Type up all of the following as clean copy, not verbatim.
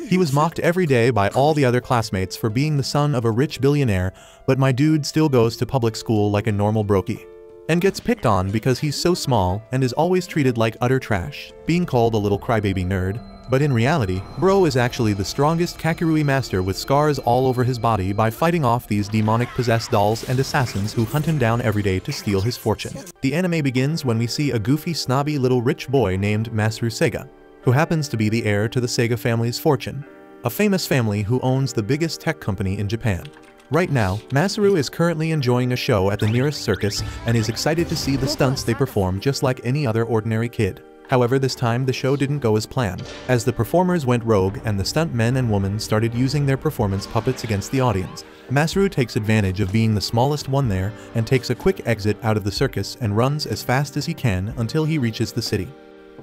He was mocked every day by all the other classmates for being the son of a rich billionaire, but my dude still goes to public school like a normal brokey. And gets picked on because he's so small and is always treated like utter trash, being called a little crybaby nerd. But in reality, bro is actually the strongest Kakirui master with scars all over his body by fighting off these demonic possessed dolls and assassins who hunt him down every day to steal his fortune. The anime begins when we see a goofy snobby little rich boy named Masaru Sega, who happens to be the heir to the Sega family's fortune, a famous family who owns the biggest tech company in Japan. Right now, Masaru is currently enjoying a show at the nearest circus and is excited to see the stunts they perform just like any other ordinary kid. However, this time the show didn't go as planned, as the performers went rogue and the stunt men and women started using their performance puppets against the audience. Masaru takes advantage of being the smallest one there and takes a quick exit out of the circus and runs as fast as he can until he reaches the city.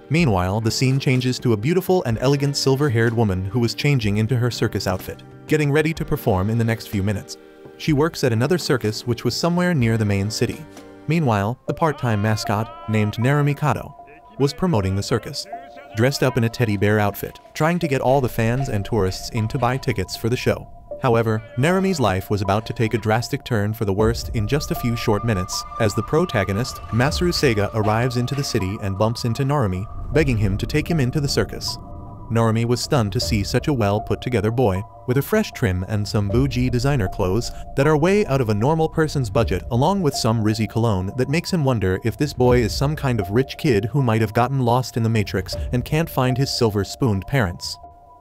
Meanwhile, the scene changes to a beautiful and elegant silver-haired woman who is changing into her circus outfit, getting ready to perform in the next few minutes. She works at another circus which was somewhere near the main city. Meanwhile, the part-time mascot, named Narumikado, was promoting the circus, dressed up in a teddy bear outfit, trying to get all the fans and tourists in to buy tickets for the show. However, Narumi's life was about to take a drastic turn for the worst in just a few short minutes, as the protagonist, Masaru Sega, arrives into the city and bumps into Narumi, begging him to take him into the circus. Narumi was stunned to see such a well-put-together boy, with a fresh trim and some bougie designer clothes that are way out of a normal person's budget, along with some rizzy cologne that makes him wonder if this boy is some kind of rich kid who might have gotten lost in the Matrix and can't find his silver-spooned parents.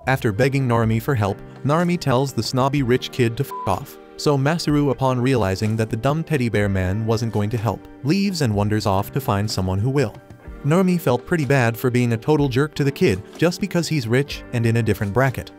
After begging Narumi for help, Narumi tells the snobby rich kid to f*** off. So Masaru, upon realizing that the dumb teddy bear man wasn't going to help, leaves and wanders off to find someone who will. Narumi felt pretty bad for being a total jerk to the kid just because he's rich and in a different bracket.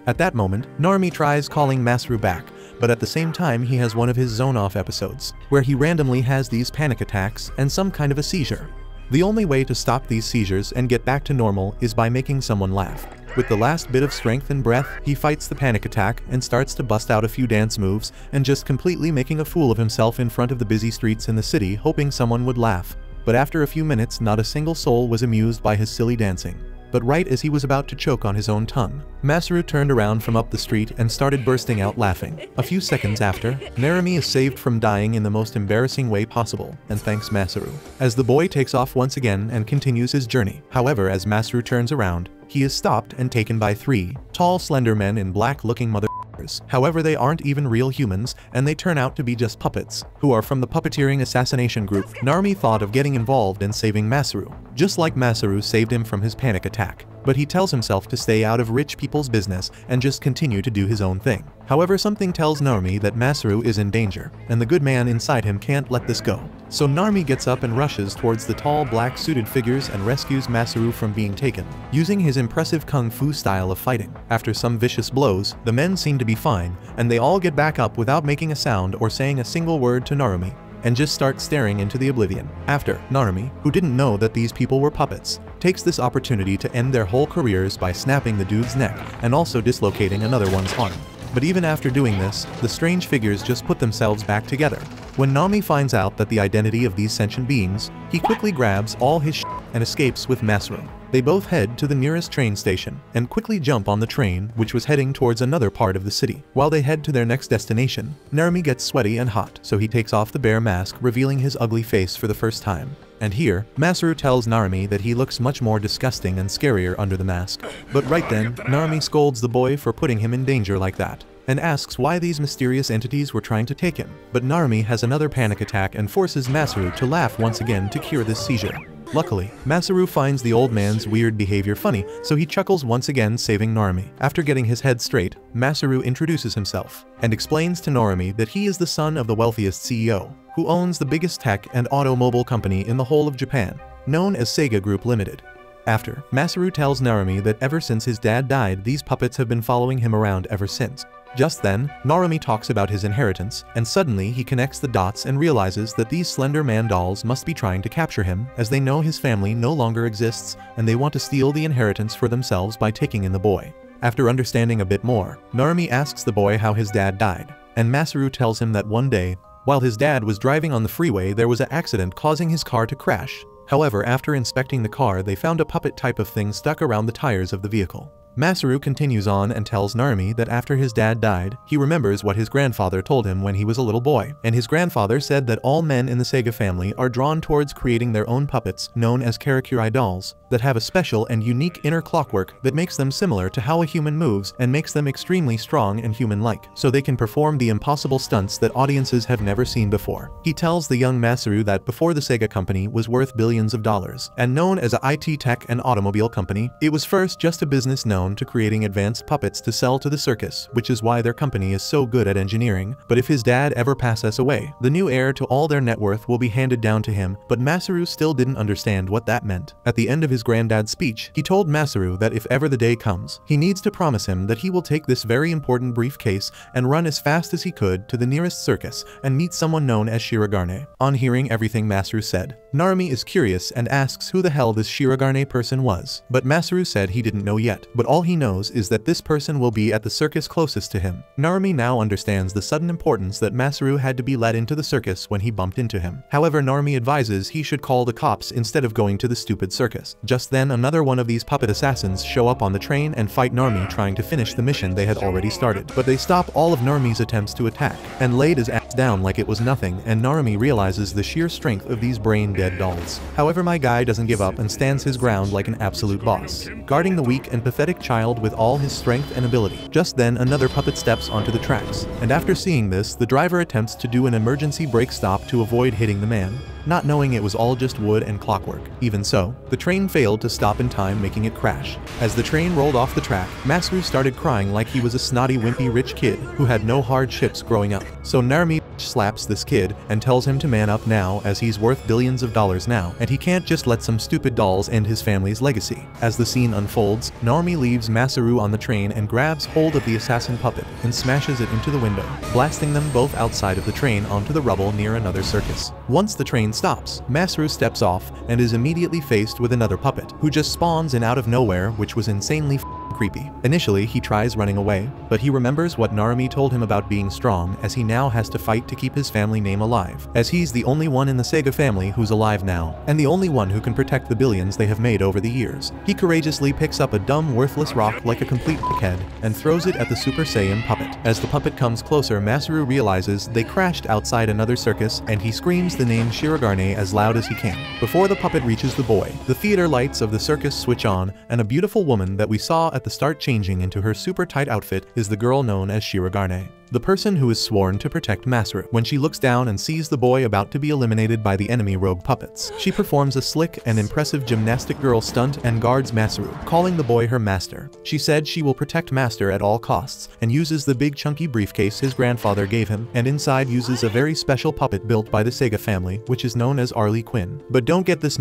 At that moment, Narumi tries calling Masaru back, but at the same time he has one of his zone-off episodes, where he randomly has these panic attacks and some kind of a seizure. The only way to stop these seizures and get back to normal is by making someone laugh. With the last bit of strength and breath, he fights the panic attack and starts to bust out a few dance moves and just completely making a fool of himself in front of the busy streets in the city, hoping someone would laugh. But after a few minutes, not a single soul was amused by his silly dancing. But right as he was about to choke on his own tongue, Masaru turned around from up the street and started bursting out laughing. A few seconds after, Narumi is saved from dying in the most embarrassing way possible, and thanks Masaru, as the boy takes off once again and continues his journey. However, as Masaru turns around, he is stopped and taken by three tall, slender men in black-looking motherfuckers. However, they aren't even real humans, and they turn out to be just puppets, who are from the puppeteering assassination group. Narumi thought of getting involved and saving Masaru, just like Masaru saved him from his panic attack. But he tells himself to stay out of rich people's business and just continue to do his own thing. However, something tells Narumi that Masaru is in danger, and the good man inside him can't let this go. So Narumi gets up and rushes towards the tall black-suited figures and rescues Masaru from being taken, using his impressive kung fu style of fighting. After some vicious blows, the men seem to be fine, and they all get back up without making a sound or saying a single word to Narumi, and just start staring into the oblivion. After, Narumi, who didn't know that these people were puppets, takes this opportunity to end their whole careers by snapping the dude's neck and also dislocating another one's arm. But even after doing this, the strange figures just put themselves back together. When Narumi finds out that the identity of these sentient beings, he quickly grabs all his shit and escapes with Masaru. They both head to the nearest train station and quickly jump on the train, which was heading towards another part of the city. While they head to their next destination, Narumi gets sweaty and hot, so he takes off the bear mask, revealing his ugly face for the first time. And here, Masaru tells Narumi that he looks much more disgusting and scarier under the mask. But right then, Narumi scolds the boy for putting him in danger like that, and asks why these mysterious entities were trying to take him. But Narumi has another panic attack and forces Masaru to laugh once again to cure this seizure. Luckily, Masaru finds the old man's weird behavior funny, so he chuckles once again, saving Narumi. After getting his head straight, Masaru introduces himself and explains to Narumi that he is the son of the wealthiest CEO, who owns the biggest tech and automobile company in the whole of Japan, known as Sega Group Limited. After, Masaru tells Narumi that ever since his dad died, these puppets have been following him around ever since. Just then, Narumi talks about his inheritance, and suddenly he connects the dots and realizes that these Slender Man dolls must be trying to capture him, as they know his family no longer exists and they want to steal the inheritance for themselves by taking in the boy. After understanding a bit more, Narumi asks the boy how his dad died, and Masaru tells him that one day, while his dad was driving on the freeway, there was an accident causing his car to crash. However, after inspecting the car, they found a puppet type of thing stuck around the tires of the vehicle. Masaru continues on and tells Narumi that after his dad died, he remembers what his grandfather told him when he was a little boy, and his grandfather said that all men in the Sega family are drawn towards creating their own puppets, known as karakuri dolls, that have a special and unique inner clockwork that makes them similar to how a human moves and makes them extremely strong and human-like, so they can perform the impossible stunts that audiences have never seen before. He tells the young Masaru that before the Sega company was worth billions of dollars, and known as a IT tech and automobile company, it was first just a business known to creating advanced puppets to sell to the circus, which is why their company is so good at engineering. But if his dad ever passes away, the new heir to all their net worth will be handed down to him. But Masaru still didn't understand what that meant. At the end of his granddad's speech, he told Masaru that if ever the day comes, he needs to promise him that he will take this very important briefcase and run as fast as he could to the nearest circus and meet someone known as Shirogane. On hearing everything Masaru said, Narumi is curious and asks who the hell this Shirogane person was. But Masaru said he didn't know yet, but all he knows is that this person will be at the circus closest to him. Narumi now understands the sudden importance that Masaru had to be let into the circus when he bumped into him. However, Narumi advises he should call the cops instead of going to the stupid circus. Just then, another one of these puppet assassins show up on the train and fight Narumi, trying to finish the mission they had already started. But they stop all of Narumi's attempts to attack and laid his ass down like it was nothing, and Narumi realizes the sheer strength of these brain-dead dolls. However, my guy doesn't give up and stands his ground like an absolute boss, guarding the weak and pathetic child with all his strength and ability. Just then, another puppet steps onto the tracks, and after seeing this, the driver attempts to do an emergency brake stop to avoid hitting the man, not knowing it was all just wood and clockwork. Even so, the train failed to stop in time, making it crash. As the train rolled off the track, Masaru started crying like he was a snotty, wimpy rich kid who had no hardships growing up. So Narumi slaps this kid and tells him to man up now, as he's worth billions of dollars now, and he can't just let some stupid dolls end his family's legacy. As the scene unfolds, Narumi leaves Masaru on the train and grabs hold of the assassin puppet and smashes it into the window, blasting them both outside of the train onto the rubble near another circus. Once the train stops, Masaru steps off and is immediately faced with another puppet, who just spawns in out of nowhere, which was insanely creepy. Initially, he tries running away, but he remembers what Narumi told him about being strong, as he now has to fight to keep his family name alive, as he's the only one in the Sega family who's alive now, and the only one who can protect the billions they have made over the years. He courageously picks up a dumb, worthless rock like a complete dickhead and throws it at the Super Saiyan puppet. As the puppet comes closer, Masaru realizes they crashed outside another circus, and he screams the name Shirogane as loud as he can. Before the puppet reaches the boy, the theater lights of the circus switch on, and a beautiful woman that we saw at the start changing into her super tight outfit is the girl known as Shirogane, the person who is sworn to protect Masaru. When she looks down and sees the boy about to be eliminated by the enemy rogue puppets, she performs a slick and impressive gymnastic girl stunt and guards Masaru, calling the boy her master. She said she will protect Master at all costs, and uses the big chunky briefcase his grandfather gave him, and inside uses a very special puppet built by the Sega family, which is known as Harley Quinn. But don't get this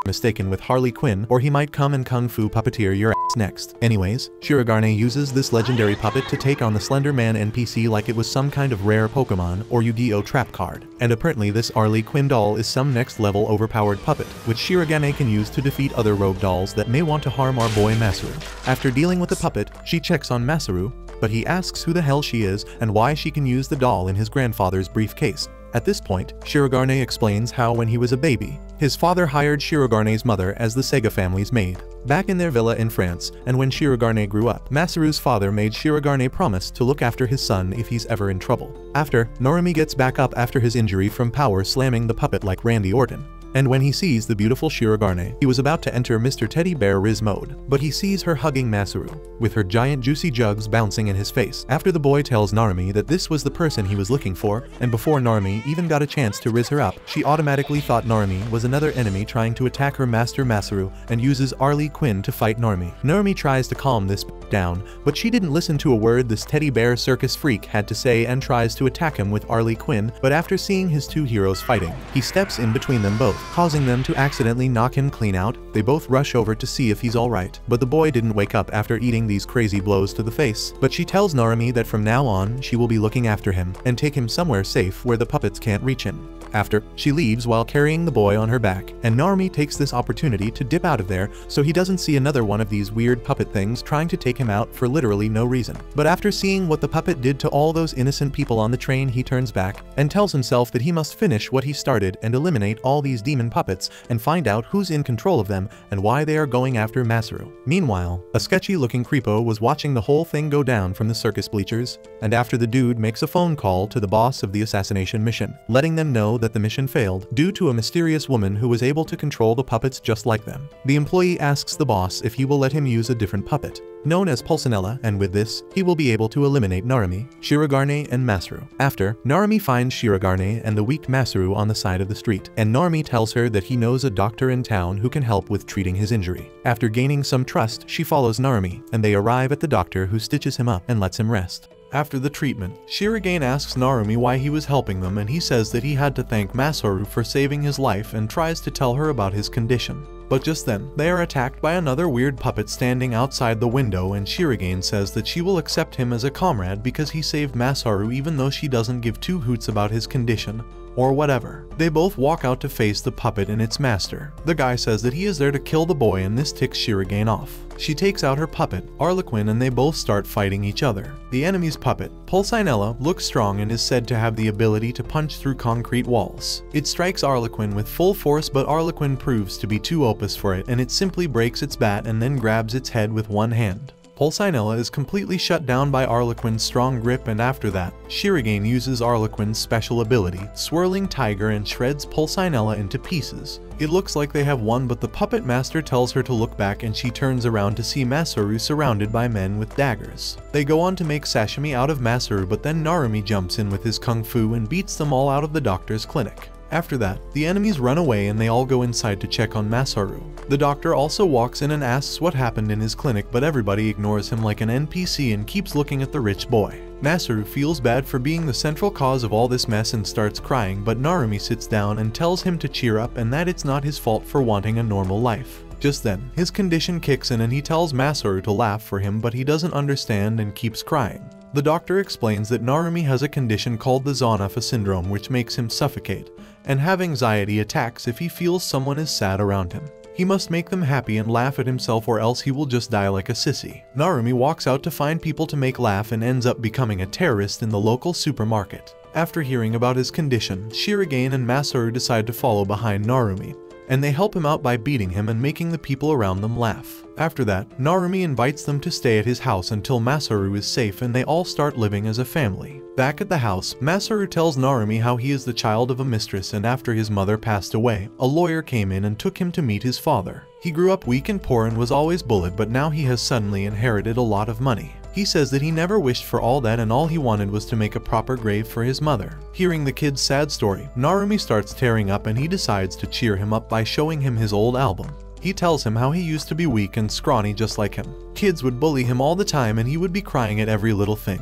mistaken with Harley Quinn, or he might come and kung fu puppeteer your ass next. Anyways, Shirogane uses this legendary puppet to take on the Slender Man NPC like it was some kind of rare Pokemon or Yu-Gi-Oh trap card. And apparently this Harley Quinn doll is some next level overpowered puppet, which Shirogane can use to defeat other rogue dolls that may want to harm our boy Masaru. After dealing with the puppet, she checks on Masaru, but he asks who the hell she is and why she can use the doll in his grandfather's briefcase. At this point, Shirogane explains how when he was a baby, his father hired Shirogane's mother as the Sega family's maid, back in their villa in France, and when Shirogane grew up, Masaru's father made Shirogane promise to look after his son if he's ever in trouble. After, Narumi gets back up after his injury from power slamming the puppet like Randy Orton. And when he sees the beautiful Shirogane, he was about to enter Mr. Teddy Bear Riz mode, but he sees her hugging Masaru, with her giant juicy jugs bouncing in his face. After the boy tells Narumi that this was the person he was looking for, and before Narumi even got a chance to riz her up, she automatically thought Narumi was another enemy trying to attack her master Masaru, and uses Harley Quinn to fight Narumi. Narumi tries to calm this down, but she didn't listen to a word this teddy bear circus freak had to say and tries to attack him with Harley Quinn, but after seeing his two heroes fighting, he steps in between them both, causing them to accidentally knock him clean out. They both rush over to see if he's alright, but the boy didn't wake up after eating these crazy blows to the face. But she tells Narumi that from now on, she will be looking after him, and take him somewhere safe where the puppets can't reach him. After, she leaves while carrying the boy on her back, and Narumi takes this opportunity to dip out of there so he doesn't see another one of these weird puppet things trying to take him out for literally no reason. But after seeing what the puppet did to all those innocent people on the train, he turns back and tells himself that he must finish what he started and eliminate all these demon puppets and find out who's in control of them and why they are going after Masaru. Meanwhile, a sketchy-looking creepo was watching the whole thing go down from the circus bleachers, and after the dude makes a phone call to the boss of the assassination mission, letting them know that the mission failed due to a mysterious woman who was able to control the puppets just like them. The employee asks the boss if he will let him use a different puppet, known as Pulcinella, and with this, he will be able to eliminate Narumi, Shirogane, and Masaru. After, Narumi finds Shirogane and the weak Masaru on the side of the street, and Narumi tells her that he knows a doctor in town who can help with treating his injury. After gaining some trust, she follows Narumi, and they arrive at the doctor who stitches him up and lets him rest. After the treatment, Shirogane asks Narumi why he was helping them, and he says that he had to thank Masaru for saving his life and tries to tell her about his condition. But just then, they are attacked by another weird puppet standing outside the window, and Shirogane says that she will accept him as a comrade because he saved Masaru even though she doesn't give two hoots about his condition, or whatever. They both walk out to face the puppet and its master. The guy says that he is there to kill the boy, and this ticks Shirogane off. She takes out her puppet, Arlequin, and they both start fighting each other. The enemy's puppet, Pulcinella, looks strong and is said to have the ability to punch through concrete walls. It strikes Arlequin with full force, but Arlequin proves to be too opus for it, and it simply breaks its bat and then grabs its head with one hand. Pulcinella is completely shut down by Arlequin's strong grip, and after that, Shirogane uses Arlequin's special ability, Swirling Tiger, and shreds Pulcinella into pieces. It looks like they have won, but the puppet master tells her to look back, and she turns around to see Masaru surrounded by men with daggers. They go on to make sashimi out of Masaru, but then Narumi jumps in with his kung fu and beats them all out of the doctor's clinic. After that, the enemies run away and they all go inside to check on Masaru. The doctor also walks in and asks what happened in his clinic, but everybody ignores him like an NPC and keeps looking at the rich boy. Masaru feels bad for being the central cause of all this mess and starts crying, but Narumi sits down and tells him to cheer up and that it's not his fault for wanting a normal life. Just then, his condition kicks in and he tells Masaru to laugh for him, but he doesn't understand and keeps crying. The doctor explains that Narumi has a condition called the Zanafa syndrome, which makes him suffocate and have anxiety attacks if he feels someone is sad around him. He must make them happy and laugh at himself, or else he will just die like a sissy. Narumi walks out to find people to make laugh and ends up becoming a terrorist in the local supermarket. After hearing about his condition, Shirogane and Masaru decide to follow behind Narumi, and they help him out by beating him and making the people around them laugh. After that, Narumi invites them to stay at his house until Masaru is safe, and they all start living as a family. Back at the house, Masaru tells Narumi how he is the child of a mistress, and after his mother passed away, a lawyer came in and took him to meet his father. He grew up weak and poor and was always bullied, but now he has suddenly inherited a lot of money. He says that he never wished for all that and all he wanted was to make a proper grave for his mother. Hearing the kid's sad story, Narumi starts tearing up and he decides to cheer him up by showing him his old album. He tells him how he used to be weak and scrawny just like him. Kids would bully him all the time and he would be crying at every little thing.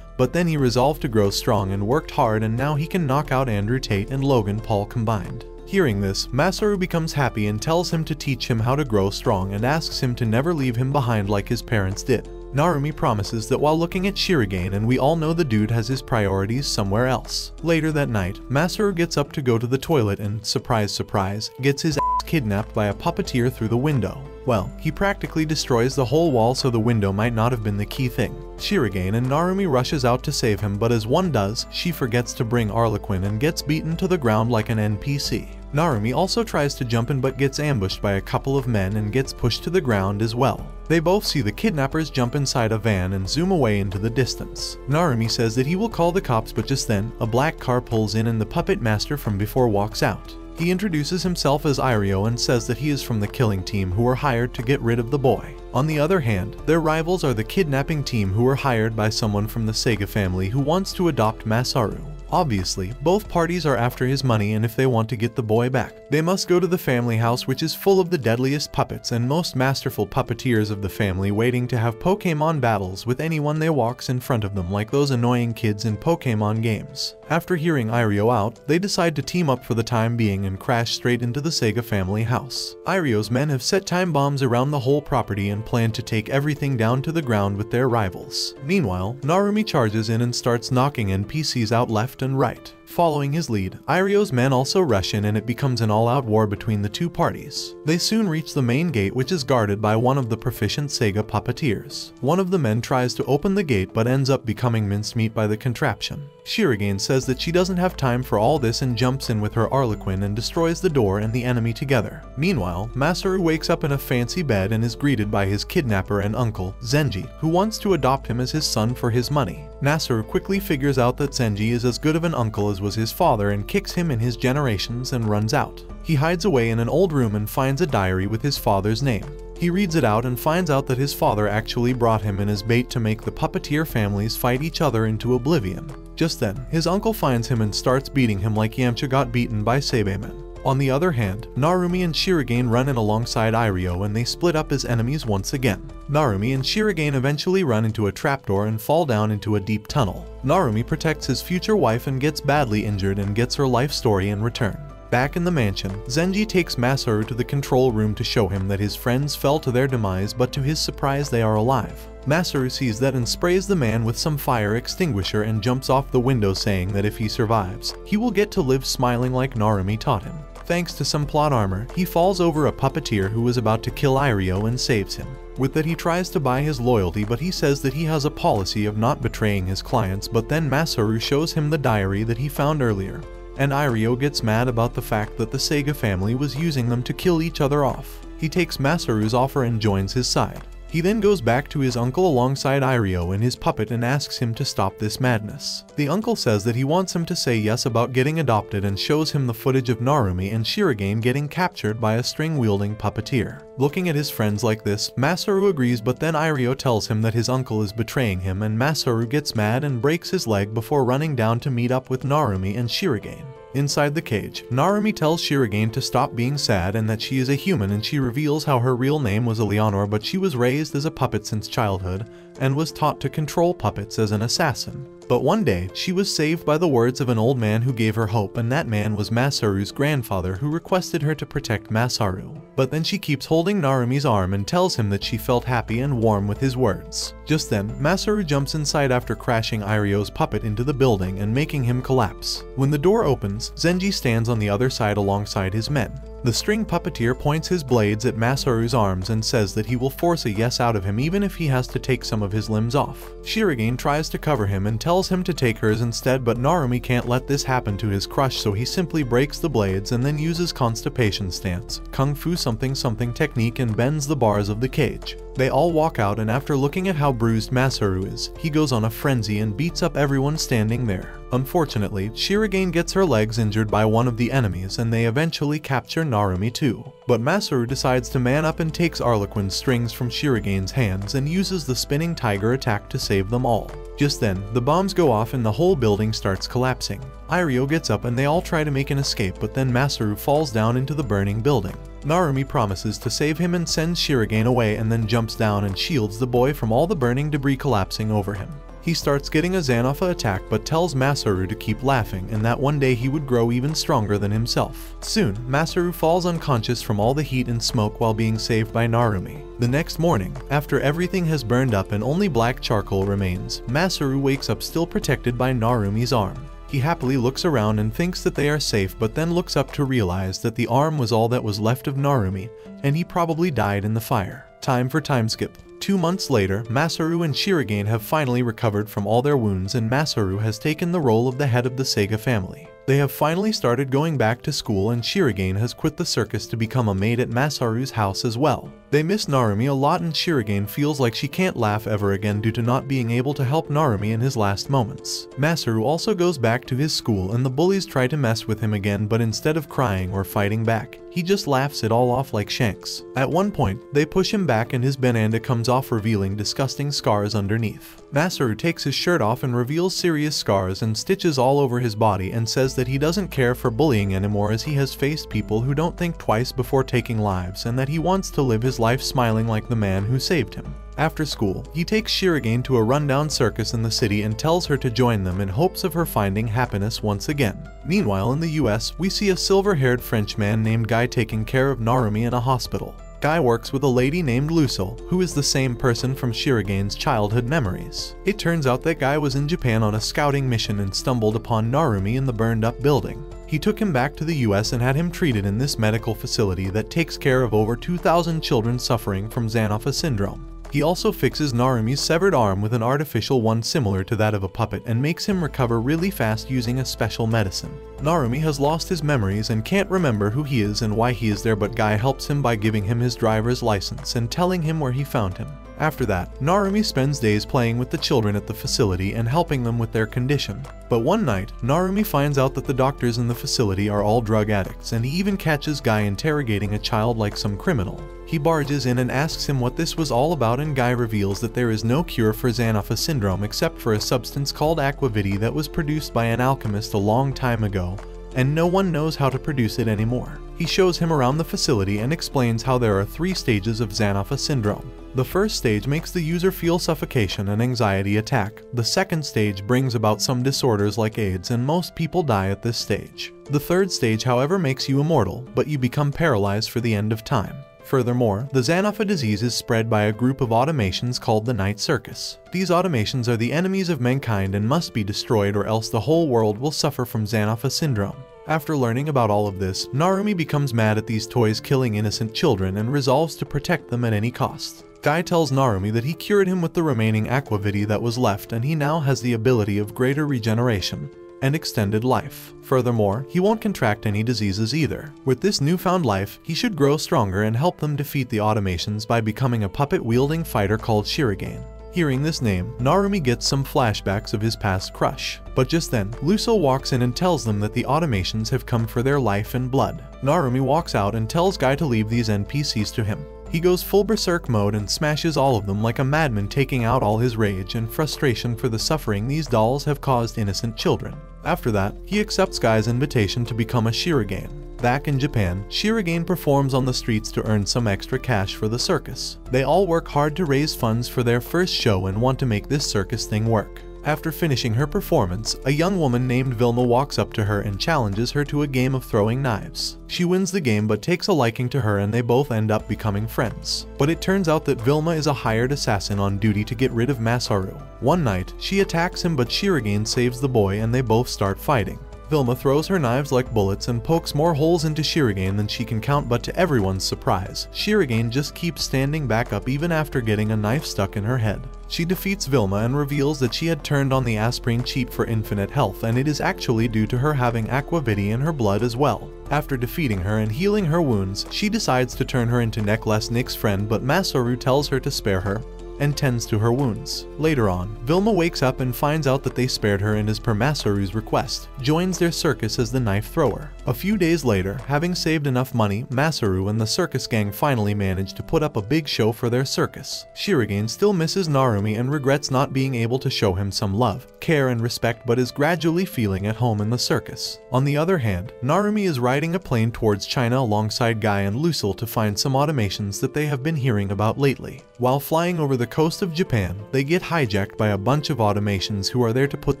But then he resolved to grow strong and worked hard, and now he can knock out Andrew Tate and Logan Paul combined. Hearing this, Masaru becomes happy and tells him to teach him how to grow strong and asks him to never leave him behind like his parents did. Narumi promises that while looking at Shirogane, and we all know the dude has his priorities somewhere else. Later that night, Masaru gets up to go to the toilet and, surprise surprise, gets his ass kidnapped by a puppeteer through the window. Well, he practically destroys the whole wall, so the window might not have been the key thing. Shirogane and Narumi rushes out to save him, but as one does, she forgets to bring Arlequin and gets beaten to the ground like an NPC. Narumi also tries to jump in but gets ambushed by a couple of men and gets pushed to the ground as well. They both see the kidnappers jump inside a van and zoom away into the distance. Narumi says that he will call the cops, but just then, a black car pulls in and the puppet master from before walks out. He introduces himself as Irio and says that he is from the killing team who were hired to get rid of the boy. On the other hand, their rivals are the kidnapping team who were hired by someone from the Sega family who wants to adopt Masaru. Obviously, both parties are after his money, and if they want to get the boy back, they must go to the family house, which is full of the deadliest puppets and most masterful puppeteers of the family, waiting to have Pokemon battles with anyone they walks in front of them, like those annoying kids in Pokemon games. After hearing Irio out, they decide to team up for the time being and crash straight into the Sega family house. Irio's men have set time bombs around the whole property and plan to take everything down to the ground with their rivals. Meanwhile, Narumi charges in and starts knocking NPCs out left and right. Following his lead, Irio's men also rush in and it becomes an all-out war between the two parties. They soon reach the main gate, which is guarded by one of the proficient Sega puppeteers. One of the men tries to open the gate but ends up becoming mincemeat by the contraption. Shirogane says that she doesn't have time for all this and jumps in with her Harlequin and destroys the door and the enemy together. Meanwhile, Masaru wakes up in a fancy bed and is greeted by his kidnapper and uncle, Zenji, who wants to adopt him as his son for his money. Masaru quickly figures out that Zenji is as good of an uncle as was his father and kicks him in his generations and runs out. He hides away in an old room and finds a diary with his father's name. He reads it out and finds out that his father actually brought him in as bait to make the puppeteer families fight each other into oblivion. Just then, his uncle finds him and starts beating him like Yamcha got beaten by Seibamen. On the other hand, Narumi and Shirogane run in alongside Irio and they split up as enemies once again. Narumi and Shirogane eventually run into a trapdoor and fall down into a deep tunnel. Narumi protects his future wife and gets badly injured and gets her life story in return. Back in the mansion, Zenji takes Masaru to the control room to show him that his friends fell to their demise, but to his surprise they are alive. Masaru sees that and sprays the man with some fire extinguisher and jumps off the window, saying that if he survives, he will get to live smiling like Narumi taught him. Thanks to some plot armor, he falls over a puppeteer who is about to kill Irio and saves him. With that, he tries to buy his loyalty, but he says that he has a policy of not betraying his clients, but then Masaru shows him the diary that he found earlier. And Irio gets mad about the fact that the Sega family was using them to kill each other off. He takes Masaru's offer and joins his side. He then goes back to his uncle alongside Irio and his puppet and asks him to stop this madness. The uncle says that he wants him to say yes about getting adopted and shows him the footage of Narumi and Shirogane getting captured by a string-wielding puppeteer. Looking at his friends like this, Masaru agrees, but then Irio tells him that his uncle is betraying him and Masaru gets mad and breaks his leg before running down to meet up with Narumi and Shirogane. Inside the cage, Narumi tells Shirogane to stop being sad and that she is a human, and she reveals how her real name was Eleanor, but she was raised as a puppet since childhood and was taught to control puppets as an assassin. But one day, she was saved by the words of an old man who gave her hope, and that man was Masaru's grandfather, who requested her to protect Masaru. But then she keeps holding Narumi's arm and tells him that she felt happy and warm with his words. Just then, Masaru jumps inside after crashing Irio's puppet into the building and making him collapse. When the door opens, Zenji stands on the other side alongside his men. The string puppeteer points his blades at Masaru's arms and says that he will force a yes out of him even if he has to take some of his limbs off. Shirogane tries to cover him and tells him to take hers instead, but Narumi can't let this happen to his crush, so he simply breaks the blades and then uses constipation stance, kung fu something something technique, and bends the bars of the cage. They all walk out, and after looking at how bruised Masaru is, he goes on a frenzy and beats up everyone standing there. Unfortunately, Shirogane gets her legs injured by one of the enemies and they eventually capture Narumi too. But Masaru decides to man up and takes Harlequin's strings from Shirogane's hands and uses the spinning tiger attack to save them all. Just then, the bombs go off and the whole building starts collapsing. Irio gets up and they all try to make an escape, but then Masaru falls down into the burning building. Narumi promises to save him and sends Shirogane away, and then jumps down and shields the boy from all the burning debris collapsing over him. He starts getting a Xanopha attack but tells Masaru to keep laughing and that one day he would grow even stronger than himself. Soon, Masaru falls unconscious from all the heat and smoke while being saved by Narumi. The next morning, after everything has burned up and only black charcoal remains, Masaru wakes up still protected by Narumi's arm. He happily looks around and thinks that they are safe, but then looks up to realize that the arm was all that was left of Narumi, and he probably died in the fire. Time for time skip. 2 months later, Masaru and Shirogane have finally recovered from all their wounds, and Masaru has taken the role of the head of the Sega family. They have finally started going back to school, and Shirogane has quit the circus to become a maid at Masaru's house as well. They miss Narumi a lot, and Shirogane feels like she can't laugh ever again due to not being able to help Narumi in his last moments. Masaru also goes back to his school, and the bullies try to mess with him again, but instead of crying or fighting back, he just laughs it all off like Shanks. At one point, they push him back and his banana comes off, revealing disgusting scars underneath. Masaru takes his shirt off and reveals serious scars and stitches all over his body, and says that he doesn't care for bullying anymore as he has faced people who don't think twice before taking lives, and that he wants to live his life smiling like the man who saved him. After school, he takes Shirogane to a rundown circus in the city and tells her to join them in hopes of her finding happiness once again. Meanwhile, in the US, we see a silver-haired Frenchman named Guy taking care of Narumi in a hospital. Guy works with a lady named Lucille, who is the same person from Shirigane's childhood memories. It turns out that Guy was in Japan on a scouting mission and stumbled upon Narumi in the burned-up building. He took him back to the US and had him treated in this medical facility that takes care of over 2,000 children suffering from Xanapha syndrome. He also fixes Narumi's severed arm with an artificial one similar to that of a puppet and makes him recover really fast using a special medicine. Narumi has lost his memories and can't remember who he is and why he is there, but Guy helps him by giving him his driver's license and telling him where he found him. After that, Narumi spends days playing with the children at the facility and helping them with their condition. But one night, Narumi finds out that the doctors in the facility are all drug addicts, and he even catches Guy interrogating a child like some criminal. He barges in and asks him what this was all about, and Guy reveals that there is no cure for Xanapha syndrome except for a substance called aquavitae that was produced by an alchemist a long time ago, and no one knows how to produce it anymore. He shows him around the facility and explains how there are 3 stages of Xanapha syndrome. The first stage makes the user feel suffocation and anxiety attack. The second stage brings about some disorders like AIDS, and most people die at this stage. The third stage, however, makes you immortal, but you become paralyzed for the end of time. Furthermore, the Xanapha disease is spread by a group of automations called the Night Circus. These automations are the enemies of mankind and must be destroyed, or else the whole world will suffer from Xanapha syndrome. After learning about all of this, Narumi becomes mad at these toys killing innocent children and resolves to protect them at any cost. Guy tells Narumi that he cured him with the remaining aquavitae that was left, and he now has the ability of greater regeneration and extended life. Furthermore, he won't contract any diseases either. With this newfound life, he should grow stronger and help them defeat the automations by becoming a puppet-wielding fighter called Shirigane. Hearing this name, Narumi gets some flashbacks of his past crush. But just then, Lucille walks in and tells them that the automations have come for their life and blood. Narumi walks out and tells Guy to leave these NPCs to him. He goes full berserk mode and smashes all of them like a madman, taking out all his rage and frustration for the suffering these dolls have caused innocent children. After that, he accepts Guy's invitation to become a Shirigane. Back in Japan, Shirigane performs on the streets to earn some extra cash for the circus. They all work hard to raise funds for their first show and want to make this circus thing work. After finishing her performance, a young woman named Vilma walks up to her and challenges her to a game of throwing knives. She wins the game but takes a liking to her, and they both end up becoming friends. But it turns out that Vilma is a hired assassin on duty to get rid of Masaru. One night, she attacks him, but Shirigane saves the boy and they both start fighting. Vilma throws her knives like bullets and pokes more holes into Shirigane than she can count, but to everyone's surprise, Shirigane just keeps standing back up even after getting a knife stuck in her head. She defeats Vilma and reveals that she had turned on the aspirin cheat for infinite health, and it is actually due to her having aquavitae in her blood as well. After defeating her and healing her wounds, she decides to turn her into Necklace Nick's friend, but Masaru tells her to spare her and tends to her wounds. Later on, Vilma wakes up and finds out that they spared her, and as per Masaru's request, joins their circus as the knife thrower. A few days later, having saved enough money, Masaru and the circus gang finally manage to put up a big show for their circus. Shirigane still misses Narumi and regrets not being able to show him some love, care and respect, but is gradually feeling at home in the circus. On the other hand, Narumi is riding a plane towards China alongside Guy and Lucille to find some automations that they have been hearing about lately. While flying over the coast of Japan, they get hijacked by a bunch of automations who are there to put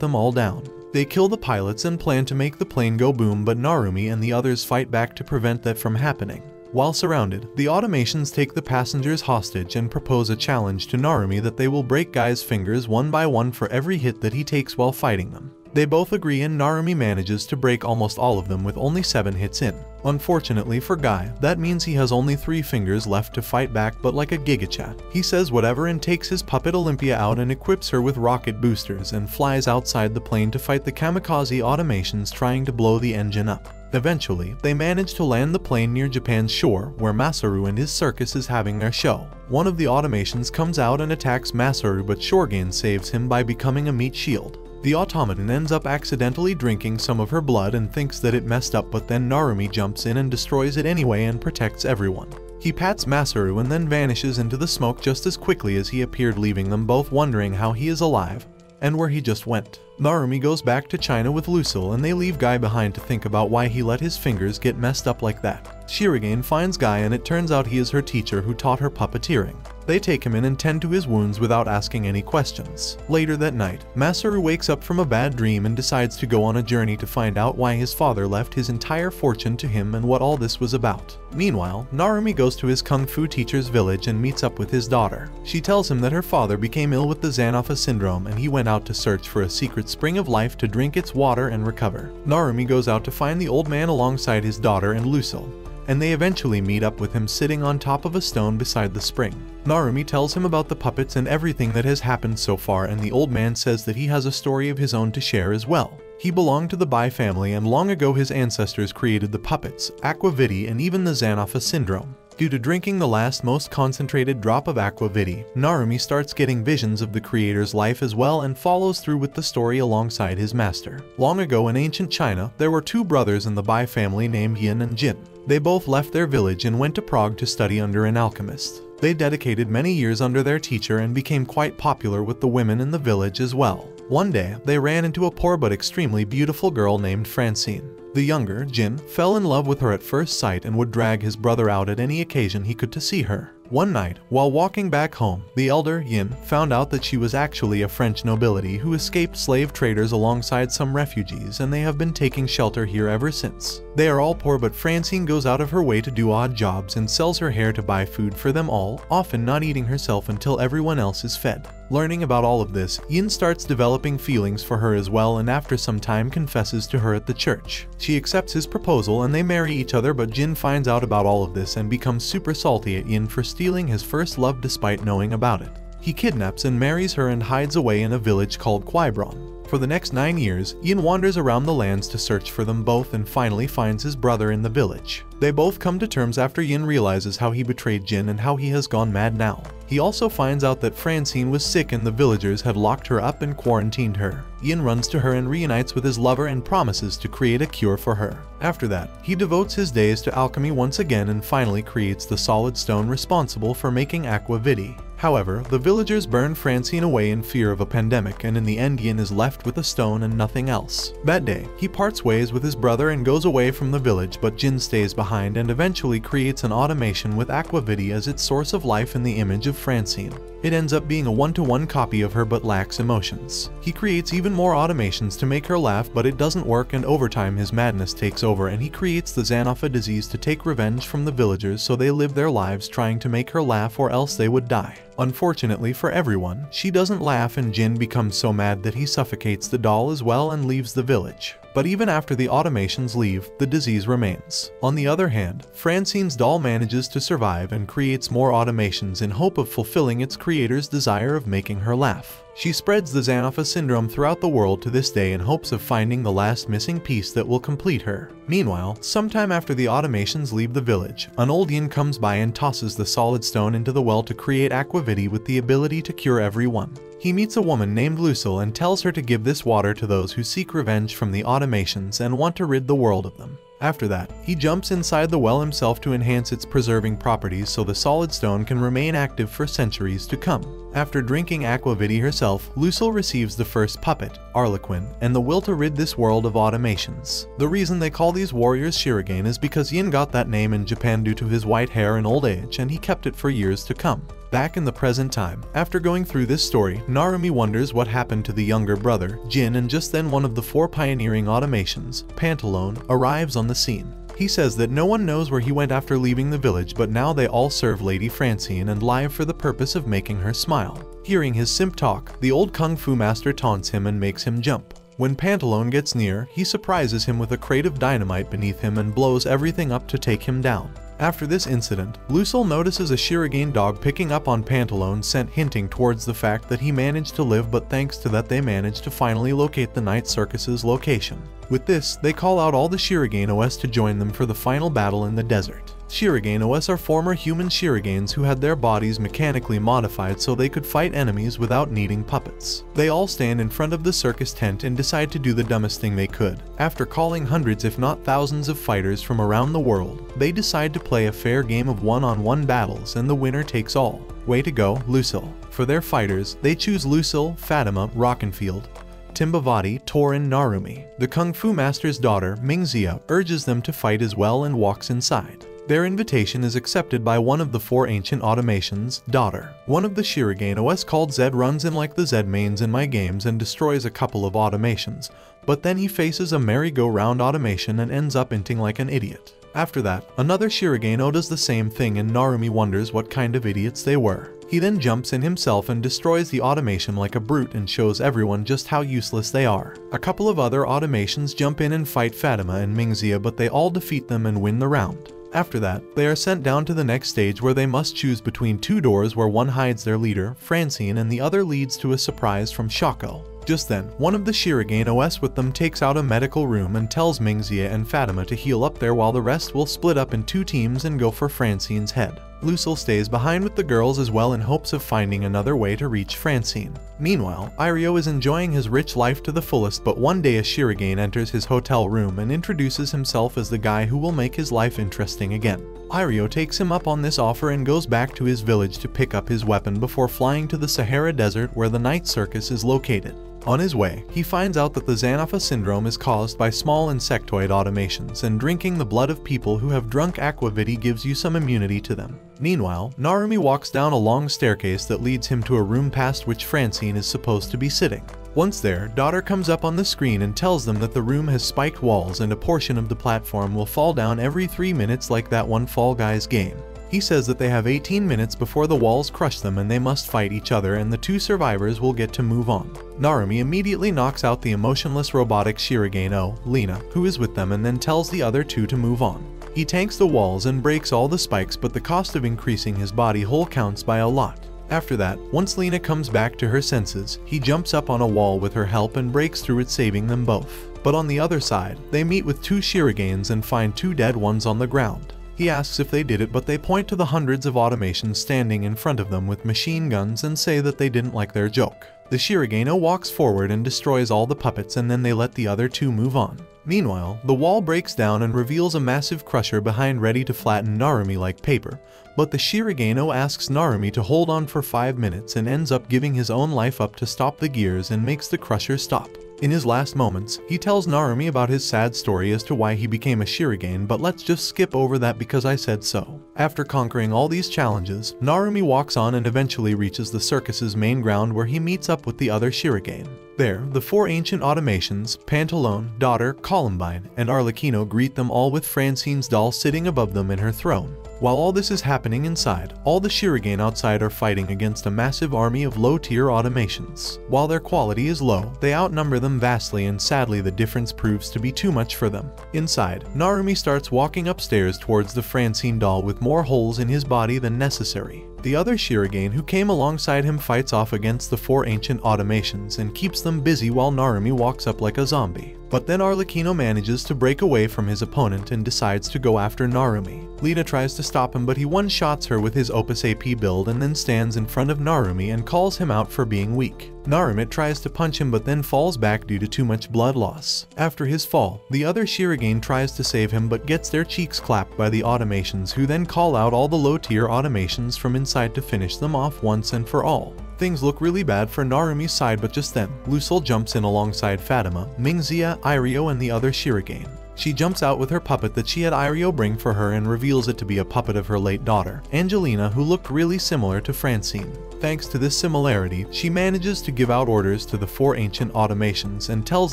them all down. They kill the pilots and plan to make the plane go boom, but Narumi and the others fight back to prevent that from happening. While surrounded, the automations take the passengers hostage and propose a challenge to Narumi that they will break Guy's fingers one by one for every hit that he takes while fighting them. They both agree, and Narumi manages to break almost all of them with only 7 hits in. Unfortunately for Guy, that means he has only 3 fingers left to fight back, but like a gigachat, he says whatever and takes his puppet Olympia out and equips her with rocket boosters and flies outside the plane to fight the kamikaze automations trying to blow the engine up. Eventually, they manage to land the plane near Japan's shore, where Masaru and his circus is having their show. One of the automations comes out and attacks Masaru, but Shirigane saves him by becoming a meat shield. The automaton ends up accidentally drinking some of her blood and thinks that it messed up, but then Narumi jumps in and destroys it anyway and protects everyone. He pats Masaru and then vanishes into the smoke just as quickly as he appeared, leaving them both wondering how he is alive and where he just went. Narumi goes back to China with Lucille, and they leave Guy behind to think about why he let his fingers get messed up like that. Shirigane finds Guy, and it turns out he is her teacher who taught her puppeteering. They take him in and tend to his wounds without asking any questions. Later that night, Masaru wakes up from a bad dream and decides to go on a journey to find out why his father left his entire fortune to him and what all this was about. Meanwhile, Narumi goes to his kung fu teacher's village and meets up with his daughter. She tells him that her father became ill with the Xanapha syndrome and he went out to search for a secret spring of life to drink its water and recover. Narumi goes out to find the old man alongside his daughter and Lucille, and they eventually meet up with him sitting on top of a stone beside the spring. Narumi tells him about the puppets and everything that has happened so far, and the old man says that he has a story of his own to share as well. He belonged to the Bai family and long ago his ancestors created the puppets, aqua vitae, and even the Xanapha syndrome. Due to drinking the last most concentrated drop of aqua vitae, Narumi starts getting visions of the creator's life as well and follows through with the story alongside his master. Long ago in ancient China, there were two brothers in the Bai family named Yin and Jin. They both left their village and went to Prague to study under an alchemist. They dedicated many years under their teacher and became quite popular with the women in the village as well. One day, they ran into a poor but extremely beautiful girl named Francine. The younger, Jin, fell in love with her at first sight and would drag his brother out at any occasion he could to see her. One night, while walking back home, the elder, Yin, found out that she was actually a French nobility who escaped slave traders alongside some refugees, and they have been taking shelter here ever since. They are all poor, but Francine goes out of her way to do odd jobs and sells her hair to buy food for them all, often not eating herself until everyone else is fed. Learning about all of this, Yin starts developing feelings for her as well, and after some time confesses to her at the church. She accepts his proposal and they marry each other, but Jin finds out about all of this and becomes super salty at Yin for stealing his first love despite knowing about it. He kidnaps and marries her and hides away in a village called Quiebron. For the next 9 years, Yin wanders around the lands to search for them both and finally finds his brother in the village. They both come to terms after Yin realizes how he betrayed Jin and how he has gone mad now. He also finds out that Francine was sick and the villagers had locked her up and quarantined her. Yin runs to her and reunites with his lover and promises to create a cure for her. After that, he devotes his days to alchemy once again and finally creates the solid stone responsible for making aqua vitae. However, the villagers burn Francine away in fear of a pandemic, and in the end Yin is left with a stone and nothing else. That day, he parts ways with his brother and goes away from the village, but Jin stays behind and eventually creates an automation with aqua vitae as its source of life in the image of Francine. It ends up being a one-to-one copy of her but lacks emotions. He creates even more automations to make her laugh, but it doesn't work, and over time his madness takes over and he creates the Xanapha disease to take revenge from the villagers, so they live their lives trying to make her laugh or else they would die. Unfortunately for everyone, she doesn't laugh and Jin becomes so mad that he suffocates the doll as well and leaves the village. But even after the automations leave, the disease remains. On the other hand, Francine's doll manages to survive and creates more automations in hope of fulfilling its creator's desire of making her laugh. She spreads the Xanapha syndrome throughout the world to this day in hopes of finding the last missing piece that will complete her. Meanwhile, sometime after the automations leave the village, an old Yin comes by and tosses the solid stone into the well to create aqua vitae with the ability to cure everyone. He meets a woman named Lucille and tells her to give this water to those who seek revenge from the automations and want to rid the world of them. After that, he jumps inside the well himself to enhance its preserving properties so the solid stone can remain active for centuries to come. After drinking aqua vitae herself, Lucille receives the first puppet, Arlequin, and the will to rid this world of automations. The reason they call these warriors Shirogane is because Yin got that name in Japan due to his white hair and old age, and he kept it for years to come. Back in the present time, after going through this story, Narumi wonders what happened to the younger brother, Jin, and just then one of the 4 pioneering automations, Pantalone, arrives on the scene. He says that no one knows where he went after leaving the village, but now they all serve Lady Francine and live for the purpose of making her smile. Hearing his simp talk, the old kung fu master taunts him and makes him jump. When Pantalone gets near, he surprises him with a crate of dynamite beneath him and blows everything up to take him down. After this incident, Lucille notices a Shirogane dog picking up on Pantalone's scent, hinting towards the fact that he managed to live, but thanks to that they managed to finally locate the night circus's location. With this, they call out all the Shirogane OS to join them for the final battle in the desert. Shirogane OS are former human Shiroganes who had their bodies mechanically modified so they could fight enemies without needing puppets. They all stand in front of the circus tent and decide to do the dumbest thing they could. After calling hundreds if not thousands of fighters from around the world, they decide to play a fair game of one-on-one battles and the winner takes all. Way to go, Lucille. For their fighters, they choose Lucille, Fatima, Rockenfield, Timbavati, Tor, and Narumi. The Kung Fu Master's daughter, Mingxia, urges them to fight as well and walks inside. Their invitation is accepted by one of the 4 ancient automations, Daughter. One of the Shirogane OS called Zed runs in like the Zed mains in my games and destroys a couple of automations, but then he faces a merry-go-round automation and ends up inting like an idiot. After that, another Shirogane does the same thing and Narumi wonders what kind of idiots they were. He then jumps in himself and destroys the automation like a brute and shows everyone just how useless they are. A couple of other automations jump in and fight Fatima and Mingxia, but they all defeat them and win the round. After that, they are sent down to the next stage where they must choose between 2 doors where one hides their leader, Francine, and the other leads to a surprise from Shako. Just then, one of the Shirogane OS with them takes out a medical room and tells Mingxia and Fatima to heal up there while the rest will split up in 2 teams and go for Francine's head. Lucille stays behind with the girls as well in hopes of finding another way to reach Francine. Meanwhile, Irio is enjoying his rich life to the fullest, but one day a Shirogane enters his hotel room and introduces himself as the guy who will make his life interesting again. Irio takes him up on this offer and goes back to his village to pick up his weapon before flying to the Sahara Desert where the night circus is located. On his way, he finds out that the Xanafa syndrome is caused by small insectoid automations, and drinking the blood of people who have drunk aquavity gives you some immunity to them. Meanwhile, Narumi walks down a long staircase that leads him to a room past which Francine is supposed to be sitting. Once there, Daughter comes up on the screen and tells them that the room has spiked walls and a portion of the platform will fall down every 3 minutes like that one Fall Guys game. He says that they have 18 minutes before the walls crush them and they must fight each other and the 2 survivors will get to move on. Narumi immediately knocks out the emotionless robotic Shirogane, Lena, who is with them, and then tells the other 2 to move on. He tanks the walls and breaks all the spikes, but the cost of increasing his body whole counts by a lot. After that, once Lena comes back to her senses, he jumps up on a wall with her help and breaks through it, saving them both. But on the other side, they meet with 2 Shiroganes and find 2 dead ones on the ground. He asks if they did it, but they point to the hundreds of automations standing in front of them with machine guns and say that they didn't like their joke. The Shirogane walks forward and destroys all the puppets, and then they let the other 2 move on. Meanwhile, the wall breaks down and reveals a massive crusher behind ready to flatten Narumi like paper, but the Shirogane asks Narumi to hold on for 5 minutes and ends up giving his own life up to stop the gears and makes the crusher stop. In his last moments, he tells Narumi about his sad story as to why he became a Shirogane, but let's just skip over that because I said so. After conquering all these challenges, Narumi walks on and eventually reaches the circus's main ground where he meets up with the other Shirogane. There, the 4 ancient automations, Pantalone, Daughter, Columbine, and Arlecchino greet them all with Francine's doll sitting above them in her throne. While all this is happening inside, all the Shirogane outside are fighting against a massive army of low-tier automations. While their quality is low, they outnumber them vastly, and sadly the difference proves to be too much for them. Inside, Narumi starts walking upstairs towards the Francine doll with more holes in his body than necessary. The other Shirogane who came alongside him fights off against the 4 ancient automations and keeps them busy while Narumi walks up like a zombie. But then Arlecchino manages to break away from his opponent and decides to go after Narumi. Lena tries to stop him, but he one-shots her with his Opus AP build and then stands in front of Narumi and calls him out for being weak. Narumi tries to punch him but then falls back due to too much blood loss. After his fall, the other Shirogane tries to save him but gets their cheeks clapped by the automations, who then call out all the low-tier automations from inside to finish them off once and for all. Things look really bad for Narumi's side, but just then, Lucille jumps in alongside Fatima, Mingxia, Irio, and the other Shirogane. She jumps out with her puppet that she had Irio bring for her and reveals it to be a puppet of her late daughter, Angelina, who looked really similar to Francine. Thanks to this similarity, she manages to give out orders to the 4 ancient automations and tells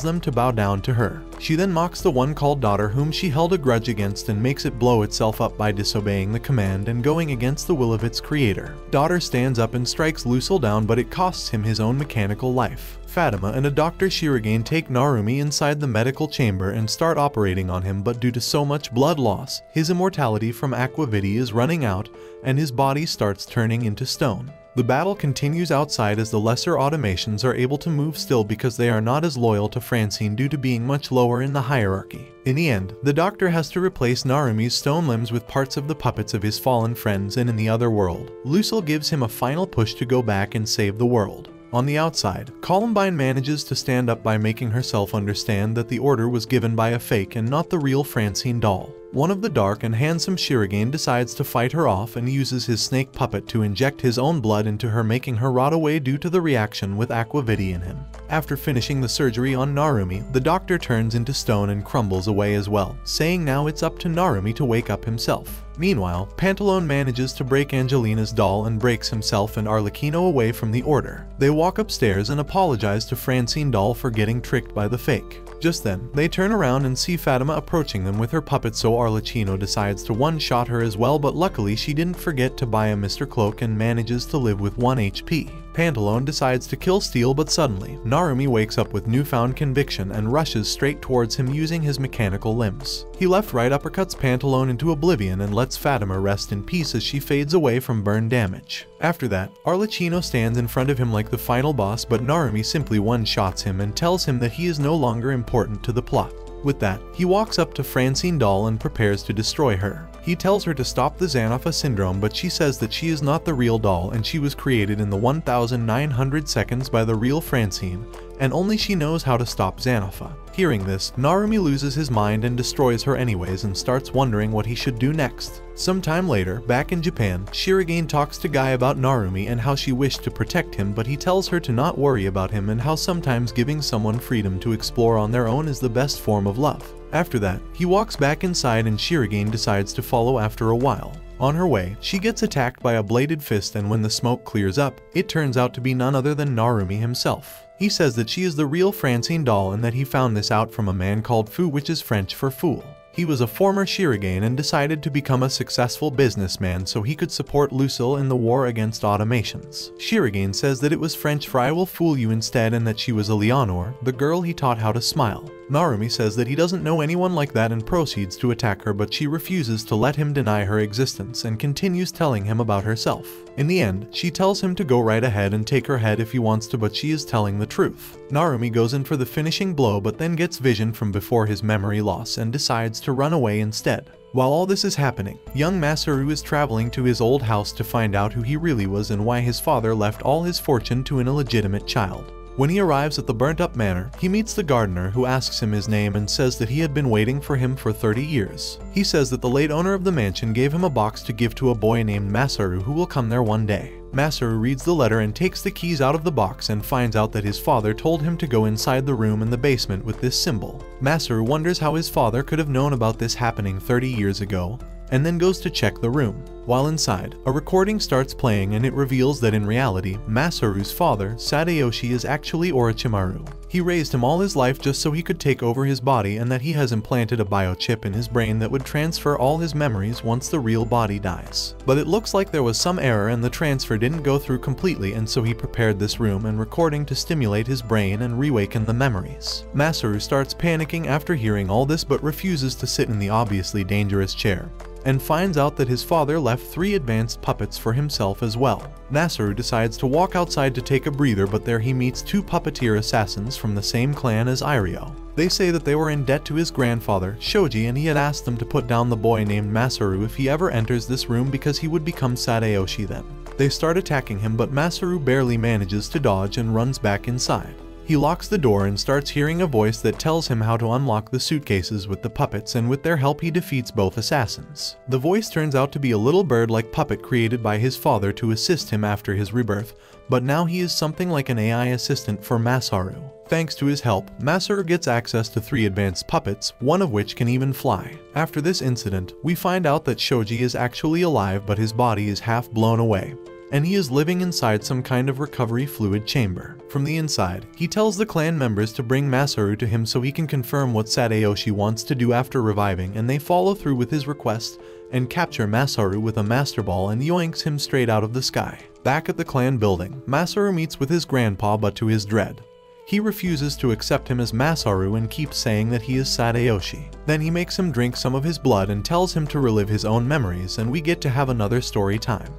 them to bow down to her. She then mocks the one called Daughter, whom she held a grudge against, and makes it blow itself up by disobeying the command and going against the will of its creator. Daughter stands up and strikes Lucille down, but it costs him his own mechanical life. Fatima and a Dr. Shirogane take Narumi inside the medical chamber and start operating on him, but due to so much blood loss, his immortality from aquavity is running out and his body starts turning into stone. The battle continues outside as the lesser automations are able to move still because they are not as loyal to Francine due to being much lower in the hierarchy. In the end, the doctor has to replace Narumi's stone limbs with parts of the puppets of his fallen friends, and in the other world, Lucille gives him a final push to go back and save the world. On the outside, Columbine manages to stand up by making herself understand that the order was given by a fake and not the real Francine doll. One of the dark and handsome Shirogane decides to fight her off and uses his snake puppet to inject his own blood into her, making her rot away due to the reaction with aquavity in him. After finishing the surgery on Narumi, the doctor turns into stone and crumbles away as well, saying now it's up to Narumi to wake up himself. Meanwhile, Pantalone manages to break Angelina's doll and breaks himself and Arlecchino away from the order. They walk upstairs and apologize to Francine doll for getting tricked by the fake. Just then, they turn around and see Fatima approaching them with her puppet, so Arlecchino decides to one-shot her as well, but luckily she didn't forget to buy a Mr. Cloak and manages to live with 1 HP. Pantalone decides to kill Steel, but suddenly, Narumi wakes up with newfound conviction and rushes straight towards him using his mechanical limbs. He left-right uppercuts Pantalone into oblivion and lets Fatima rest in peace as she fades away from burn damage. After that, Arlecchino stands in front of him like the final boss, but Narumi simply one-shots him and tells him that he is no longer important to the plot. With that, he walks up to Francine doll and prepares to destroy her. He tells her to stop the Xanopha syndrome, but she says that she is not the real doll and she was created in the 1900 seconds by the real Francine, and only she knows how to stop Xanopha. Hearing this, Narumi loses his mind and destroys her anyways and starts wondering what he should do next. Sometime later, back in Japan, Shirogane talks to Guy about Narumi and how she wished to protect him, but he tells her to not worry about him and how sometimes giving someone freedom to explore on their own is the best form of love. After that, he walks back inside and Shirogane decides to follow after a while. On her way, she gets attacked by a bladed fist, and when the smoke clears up, it turns out to be none other than Narumi himself. He says that she is the real Francine doll and that he found this out from a man called Fu, which is French for fool. He was a former Shirogane and decided to become a successful businessman so he could support Lucille in the war against automations. Shirogane says that it was French for I will fool you instead, and that she was Eleanor, the girl he taught how to smile. Narumi says that he doesn't know anyone like that and proceeds to attack her, but she refuses to let him deny her existence and continues telling him about herself. In the end, she tells him to go right ahead and take her head if he wants to, but she is telling the truth. Narumi goes in for the finishing blow but then gets vision from before his memory loss and decides to run away instead. While all this is happening, young Masaru is traveling to his old house to find out who he really was and why his father left all his fortune to an illegitimate child. When he arrives at the burnt-up manor, he meets the gardener who asks him his name and says that he had been waiting for him for 30 years. He says that the late owner of the mansion gave him a box to give to a boy named Masaru who will come there one day. Masaru reads the letter and takes the keys out of the box and finds out that his father told him to go inside the room in the basement with this symbol. Masaru wonders how his father could have known about this happening 30 years ago, and then goes to check the room. While inside, a recording starts playing and it reveals that in reality, Masaru's father, Sadayoshi, is actually Orochimaru. He raised him all his life just so he could take over his body, and that he has implanted a biochip in his brain that would transfer all his memories once the real body dies. But it looks like there was some error and the transfer didn't go through completely, and so he prepared this room and recording to stimulate his brain and reawaken the memories. Masaru starts panicking after hearing all this but refuses to sit in the obviously dangerous chair, and finds out that his father left 3 advanced puppets for himself as well. Masaru decides to walk outside to take a breather, but there he meets 2 puppeteer assassins from the same clan as Irio. They say that they were in debt to his grandfather, Shoji, and he had asked them to put down the boy named Masaru if he ever enters this room because he would become Sadayoshi then. They start attacking him, but Masaru barely manages to dodge and runs back inside. He locks the door and starts hearing a voice that tells him how to unlock the suitcases with the puppets, and with their help he defeats both assassins. The voice turns out to be a little bird-like puppet created by his father to assist him after his rebirth, but now he is something like an AI assistant for Masaru. Thanks to his help, Masaru gets access to 3 advanced puppets, one of which can even fly. After this incident, we find out that Shoji is actually alive, but his body is half blown away, and he is living inside some kind of recovery fluid chamber. From the inside, he tells the clan members to bring Masaru to him so he can confirm what Sadayoshi wants to do after reviving, and they follow through with his request and capture Masaru with a master ball and yoinks him straight out of the sky. Back at the clan building, Masaru meets with his grandpa, but to his dread, he refuses to accept him as Masaru and keeps saying that he is Sadayoshi. Then he makes him drink some of his blood and tells him to relive his own memories, and we get to have another story time.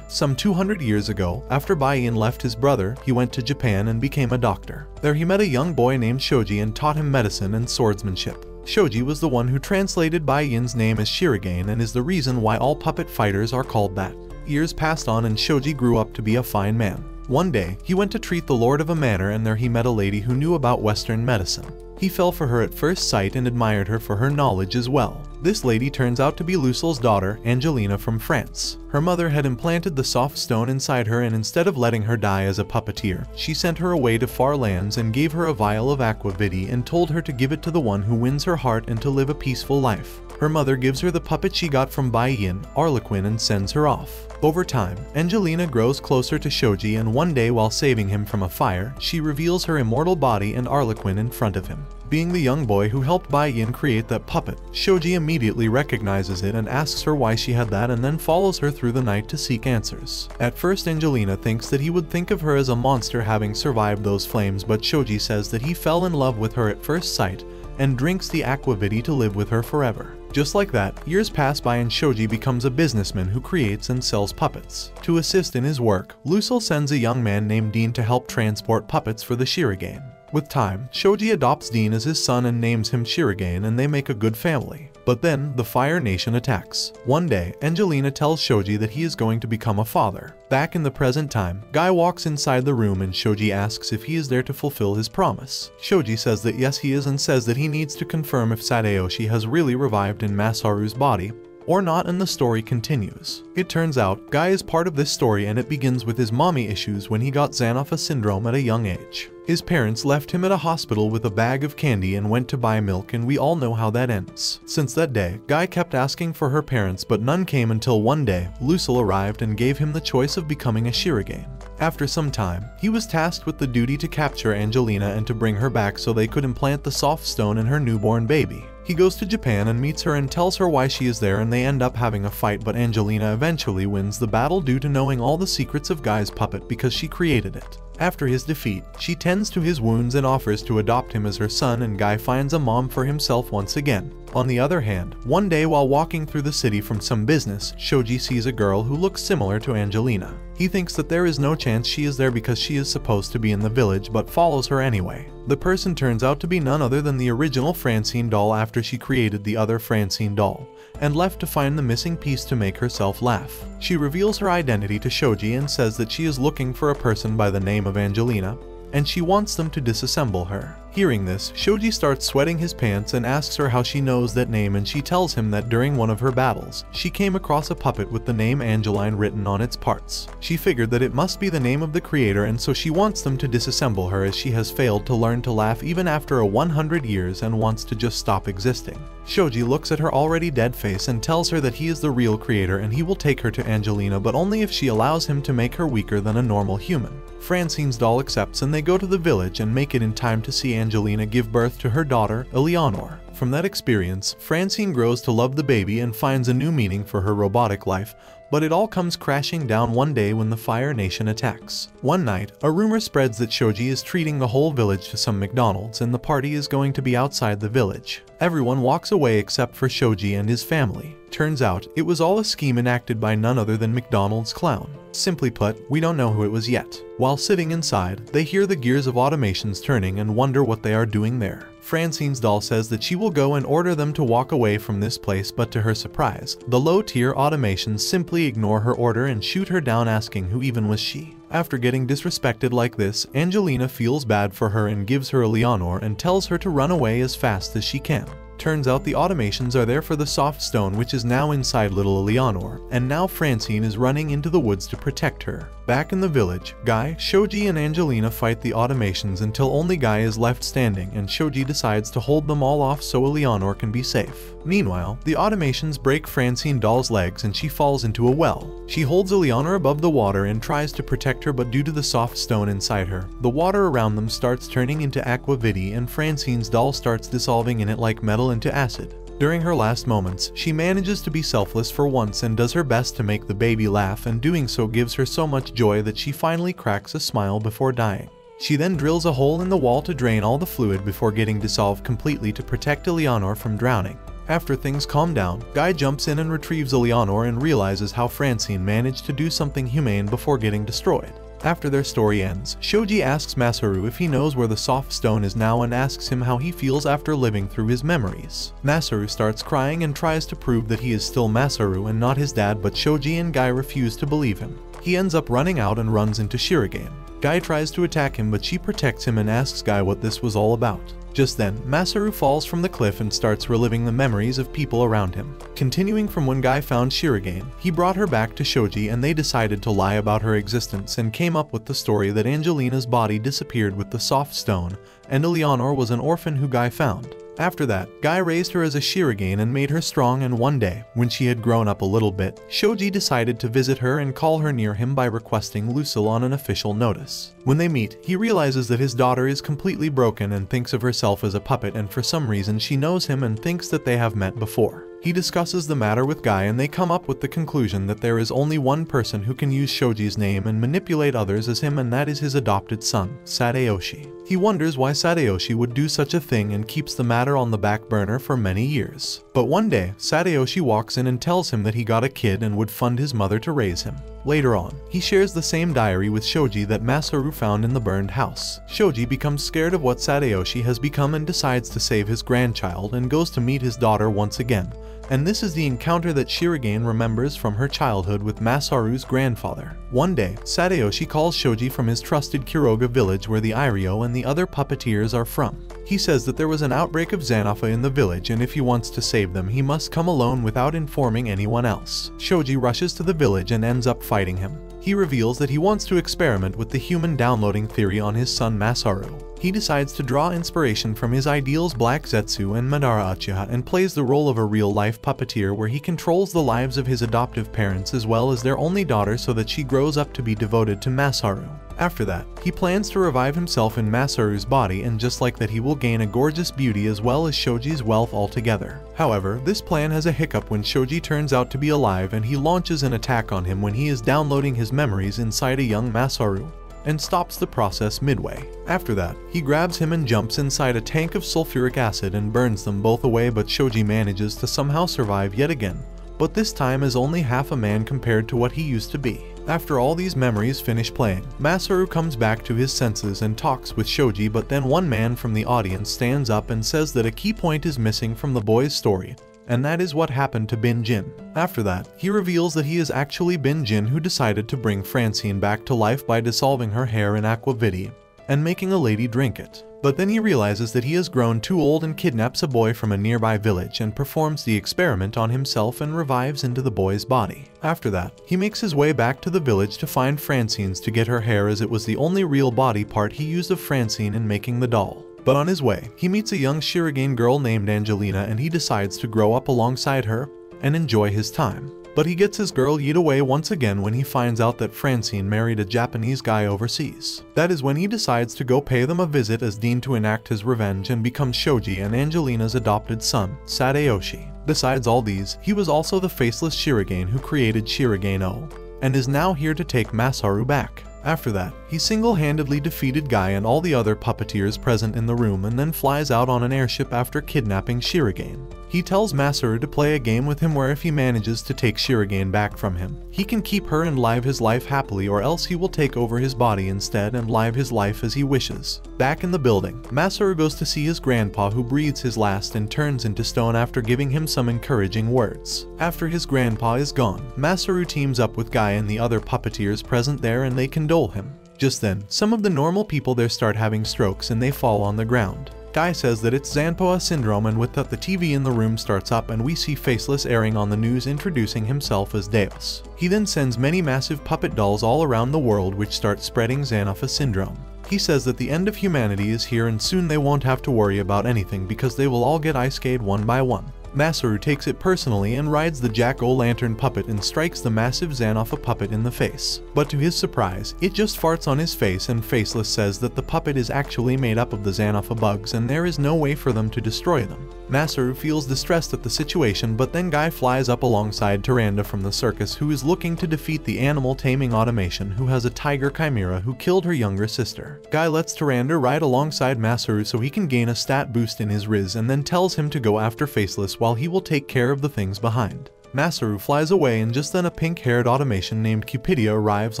Some 200 years ago, after Bai-in left his brother, he went to Japan and became a doctor. There he met a young boy named Shoji and taught him medicine and swordsmanship. Shoji was the one who translated Bai-in's name as Shirogane and is the reason why all puppet fighters are called that. Years passed on and Shoji grew up to be a fine man. One day, he went to treat the lord of a manor, and there he met a lady who knew about Western medicine. He fell for her at first sight and admired her for her knowledge as well. This lady turns out to be Lucille's daughter, Angelina from France. Her mother had implanted the soft stone inside her, and instead of letting her die as a puppeteer, she sent her away to far lands and gave her a vial of aquavity and told her to give it to the one who wins her heart and to live a peaceful life. Her mother gives her the puppet she got from Bai-yin, Harlequin, and sends her off. Over time, Angelina grows closer to Shoji, and one day while saving him from a fire, she reveals her immortal body and Harlequin in front of him. Being the young boy who helped Bai-yin create that puppet, Shoji immediately recognizes it and asks her why she had that, and then follows her through the night to seek answers. At first, Angelina thinks that he would think of her as a monster having survived those flames, but Shoji says that he fell in love with her at first sight and drinks the aquavity to live with her forever. Just like that, years pass by and Shoji becomes a businessman who creates and sells puppets. To assist in his work, Lucille sends a young man named Dean to help transport puppets for the Shirogane. With time, Shoji adopts Dean as his son and names him Shirogane, and they make a good family. But then, the Fire Nation attacks. One day, Angelina tells Shoji that he is going to become a father. Back in the present time, Guy walks inside the room and Shoji asks if he is there to fulfill his promise. Shoji says that yes he is, and says that he needs to confirm if Sadayoshi has really revived in Masaru's body or not, and the story continues. It turns out, Guy is part of this story, and it begins with his mommy issues when he got Xanapha syndrome at a young age. His parents left him at a hospital with a bag of candy and went to buy milk, and we all know how that ends. Since that day, Guy kept asking for her parents, but none came until one day, Lucille arrived and gave him the choice of becoming a Shirogane. After some time, he was tasked with the duty to capture Angelina and to bring her back so they could implant the soft stone in her newborn baby. He goes to Japan and meets her and tells her why she is there, and they end up having a fight, but Angelina eventually wins the battle due to knowing all the secrets of Guy's puppet because she created it. After his defeat, she tends to his wounds and offers to adopt him as her son, and Guy finds a mom for himself once again. On the other hand, one day while walking through the city from some business, Shoji sees a girl who looks similar to Angelina. He thinks that there is no chance she is there because she is supposed to be in the village, but follows her anyway. The person turns out to be none other than the original Francine doll after she created the other Francine doll, and left to find the missing piece to make herself laugh. She reveals her identity to Shoji and says that she is looking for a person by the name of Angelina, and she wants them to disassemble her. Hearing this, Shoji starts sweating his pants and asks her how she knows that name, and she tells him that during one of her battles, she came across a puppet with the name Angeline written on its parts. She figured that it must be the name of the creator, and so she wants them to disassemble her as she has failed to learn to laugh even after 100 years and wants to just stop existing. Shoji looks at her already dead face and tells her that he is the real creator and he will take her to Angelina, but only if she allows him to make her weaker than a normal human. Francine's doll accepts, and they go to the village and make it in time to see Angelina give birth to her daughter, Eleanor. From that experience, Francine grows to love the baby and finds a new meaning for her robotic life, but it all comes crashing down one day when the Fire Nation attacks. One night, a rumor spreads that Shoji is treating the whole village to some McDonald's and the party is going to be outside the village. Everyone walks away except for Shoji and his family. Turns out, it was all a scheme enacted by none other than McDonald's clown. Simply put, we don't know who it was yet. While sitting inside, they hear the gears of automations turning and wonder what they are doing there. Francine's doll says that she will go and order them to walk away from this place, but to her surprise, the low-tier automations simply ignore her order and shoot her down, asking who even was she. After getting disrespected like this, Angelina feels bad for her and gives her Eleanor and tells her to run away as fast as she can. Turns out the automations are there for the soft stone, which is now inside little Eleanor, and now Francine is running into the woods to protect her. Back in the village, Guy, Shoji and Angelina fight the automations until only Guy is left standing, and Shoji decides to hold them all off so Eleanor can be safe. Meanwhile, the automations break Francine doll's legs and she falls into a well. She holds Eleanor above the water and tries to protect her, but due to the soft stone inside her, the water around them starts turning into aquavity and Francine's doll starts dissolving in it like metal into acid. During her last moments, she manages to be selfless for once and does her best to make the baby laugh, and doing so gives her so much joy that she finally cracks a smile before dying. She then drills a hole in the wall to drain all the fluid before getting dissolved completely to protect Eleanor from drowning. After things calm down, Guy jumps in and retrieves Eleanor and realizes how Francine managed to do something humane before getting destroyed. After their story ends, Shoji asks Masaru if he knows where the soft stone is now and asks him how he feels after living through his memories. Masaru starts crying and tries to prove that he is still Masaru and not his dad, but Shoji and Guy refuse to believe him. He ends up running out and runs into Shirogane. Guy tries to attack him, but she protects him and asks Guy what this was all about. Just then, Masaru falls from the cliff and starts reliving the memories of people around him. Continuing from when Guy found Shirogane, he brought her back to Shoji and they decided to lie about her existence and came up with the story that Angelina's body disappeared with the soft stone, and Eleanor was an orphan who Guy found. After that, Guy raised her as a Shirogane and made her strong, and one day, when she had grown up a little bit, Shoji decided to visit her and call her near him by requesting Lucille on an official notice. When they meet, he realizes that his daughter is completely broken and thinks of herself as a puppet, and for some reason she knows him and thinks that they have met before. He discusses the matter with Guy and they come up with the conclusion that there is only one person who can use Shoji's name and manipulate others as him, and that is his adopted son, Sadayoshi. He wonders why Sadayoshi would do such a thing and keeps the matter on the back burner for many years. But one day, Sadayoshi walks in and tells him that he got a kid and would fund his mother to raise him. Later on, he shares the same diary with Shoji that Masaru found in the burned house. Shoji becomes scared of what Sadayoshi has become and decides to save his grandchild and goes to meet his daughter once again. And this is the encounter that Shirogane remembers from her childhood with Masaru's grandfather. One day, Sadayoshi calls Shoji from his trusted Kuroga village where the Iryo and the other puppeteers are from. He says that there was an outbreak of Xanapha in the village and if he wants to save them he must come alone without informing anyone else. Shoji rushes to the village and ends up fighting him. He reveals that he wants to experiment with the human downloading theory on his son Masaru. He decides to draw inspiration from his ideals Black Zetsu and Madara Uchiha and plays the role of a real-life puppeteer where he controls the lives of his adoptive parents as well as their only daughter so that she grows up to be devoted to Masaru. After that, he plans to revive himself in Masaru's body, and just like that he will gain a gorgeous beauty as well as Shoji's wealth altogether. However, this plan has a hiccup when Shoji turns out to be alive and he launches an attack on him when he is downloading his memories inside a young Masaru, and stops the process midway. After that, he grabs him and jumps inside a tank of sulfuric acid and burns them both away, but Shoji manages to somehow survive yet again, but this time is only half a man compared to what he used to be. After all these memories finish playing, Masaru comes back to his senses and talks with Shoji, but then one man from the audience stands up and says that a key point is missing from the boy's story, and that is what happened to Bin Jin. After that, he reveals that he is actually Bin Jin who decided to bring Francine back to life by dissolving her hair in aquavit and making a lady drink it. But then he realizes that he has grown too old and kidnaps a boy from a nearby village and performs the experiment on himself and revives into the boy's body. After that, he makes his way back to the village to find Francine's to get her hair, as it was the only real body part he used of Francine in making the doll. But on his way, he meets a young Shirogane girl named Angelina and he decides to grow up alongside her and enjoy his time. But he gets his girl yeet away once again when he finds out that Francine married a Japanese guy overseas. That is when he decides to go pay them a visit as deemed to enact his revenge and becomes Shoji and Angelina's adopted son, Sadayoshi. Besides all these, he was also the faceless Shirogane who created Shirogane O, and is now here to take Masaru back. After that, he single-handedly defeated Guy and all the other puppeteers present in the room and then flies out on an airship after kidnapping Shirogane. He tells Masaru to play a game with him where if he manages to take Shirogane back from him, he can keep her and live his life happily, or else he will take over his body instead and live his life as he wishes. Back in the building, Masaru goes to see his grandpa who breathes his last and turns into stone after giving him some encouraging words. After his grandpa is gone, Masaru teams up with Guy and the other puppeteers present there and they condole him. Just then, some of the normal people there start having strokes and they fall on the ground. Guy says that it's Zanpoa syndrome, and with that the TV in the room starts up and we see Faceless airing on the news introducing himself as Deus. He then sends many massive puppet dolls all around the world which start spreading Zanpoa syndrome. He says that the end of humanity is here and soon they won't have to worry about anything because they will all get Isekai'd one by one. Masaru takes it personally and rides the Jack-o'-lantern puppet and strikes the massive Zanpoa puppet in the face. But to his surprise, it just farts on his face, and Faceless says that the puppet is actually made up of the Zanpoa bugs and there is no way for them to destroy them. Masaru feels distressed at the situation, but then Guy flies up alongside Tyrande from the circus, who is looking to defeat the animal taming automation who has a tiger chimera who killed her younger sister. Guy lets Tyrande ride alongside Masaru so he can gain a stat boost in his Riz and then tells him to go after Faceless while he will take care of the things behind. Masaru flies away and just then a pink-haired automation named Cupidia arrives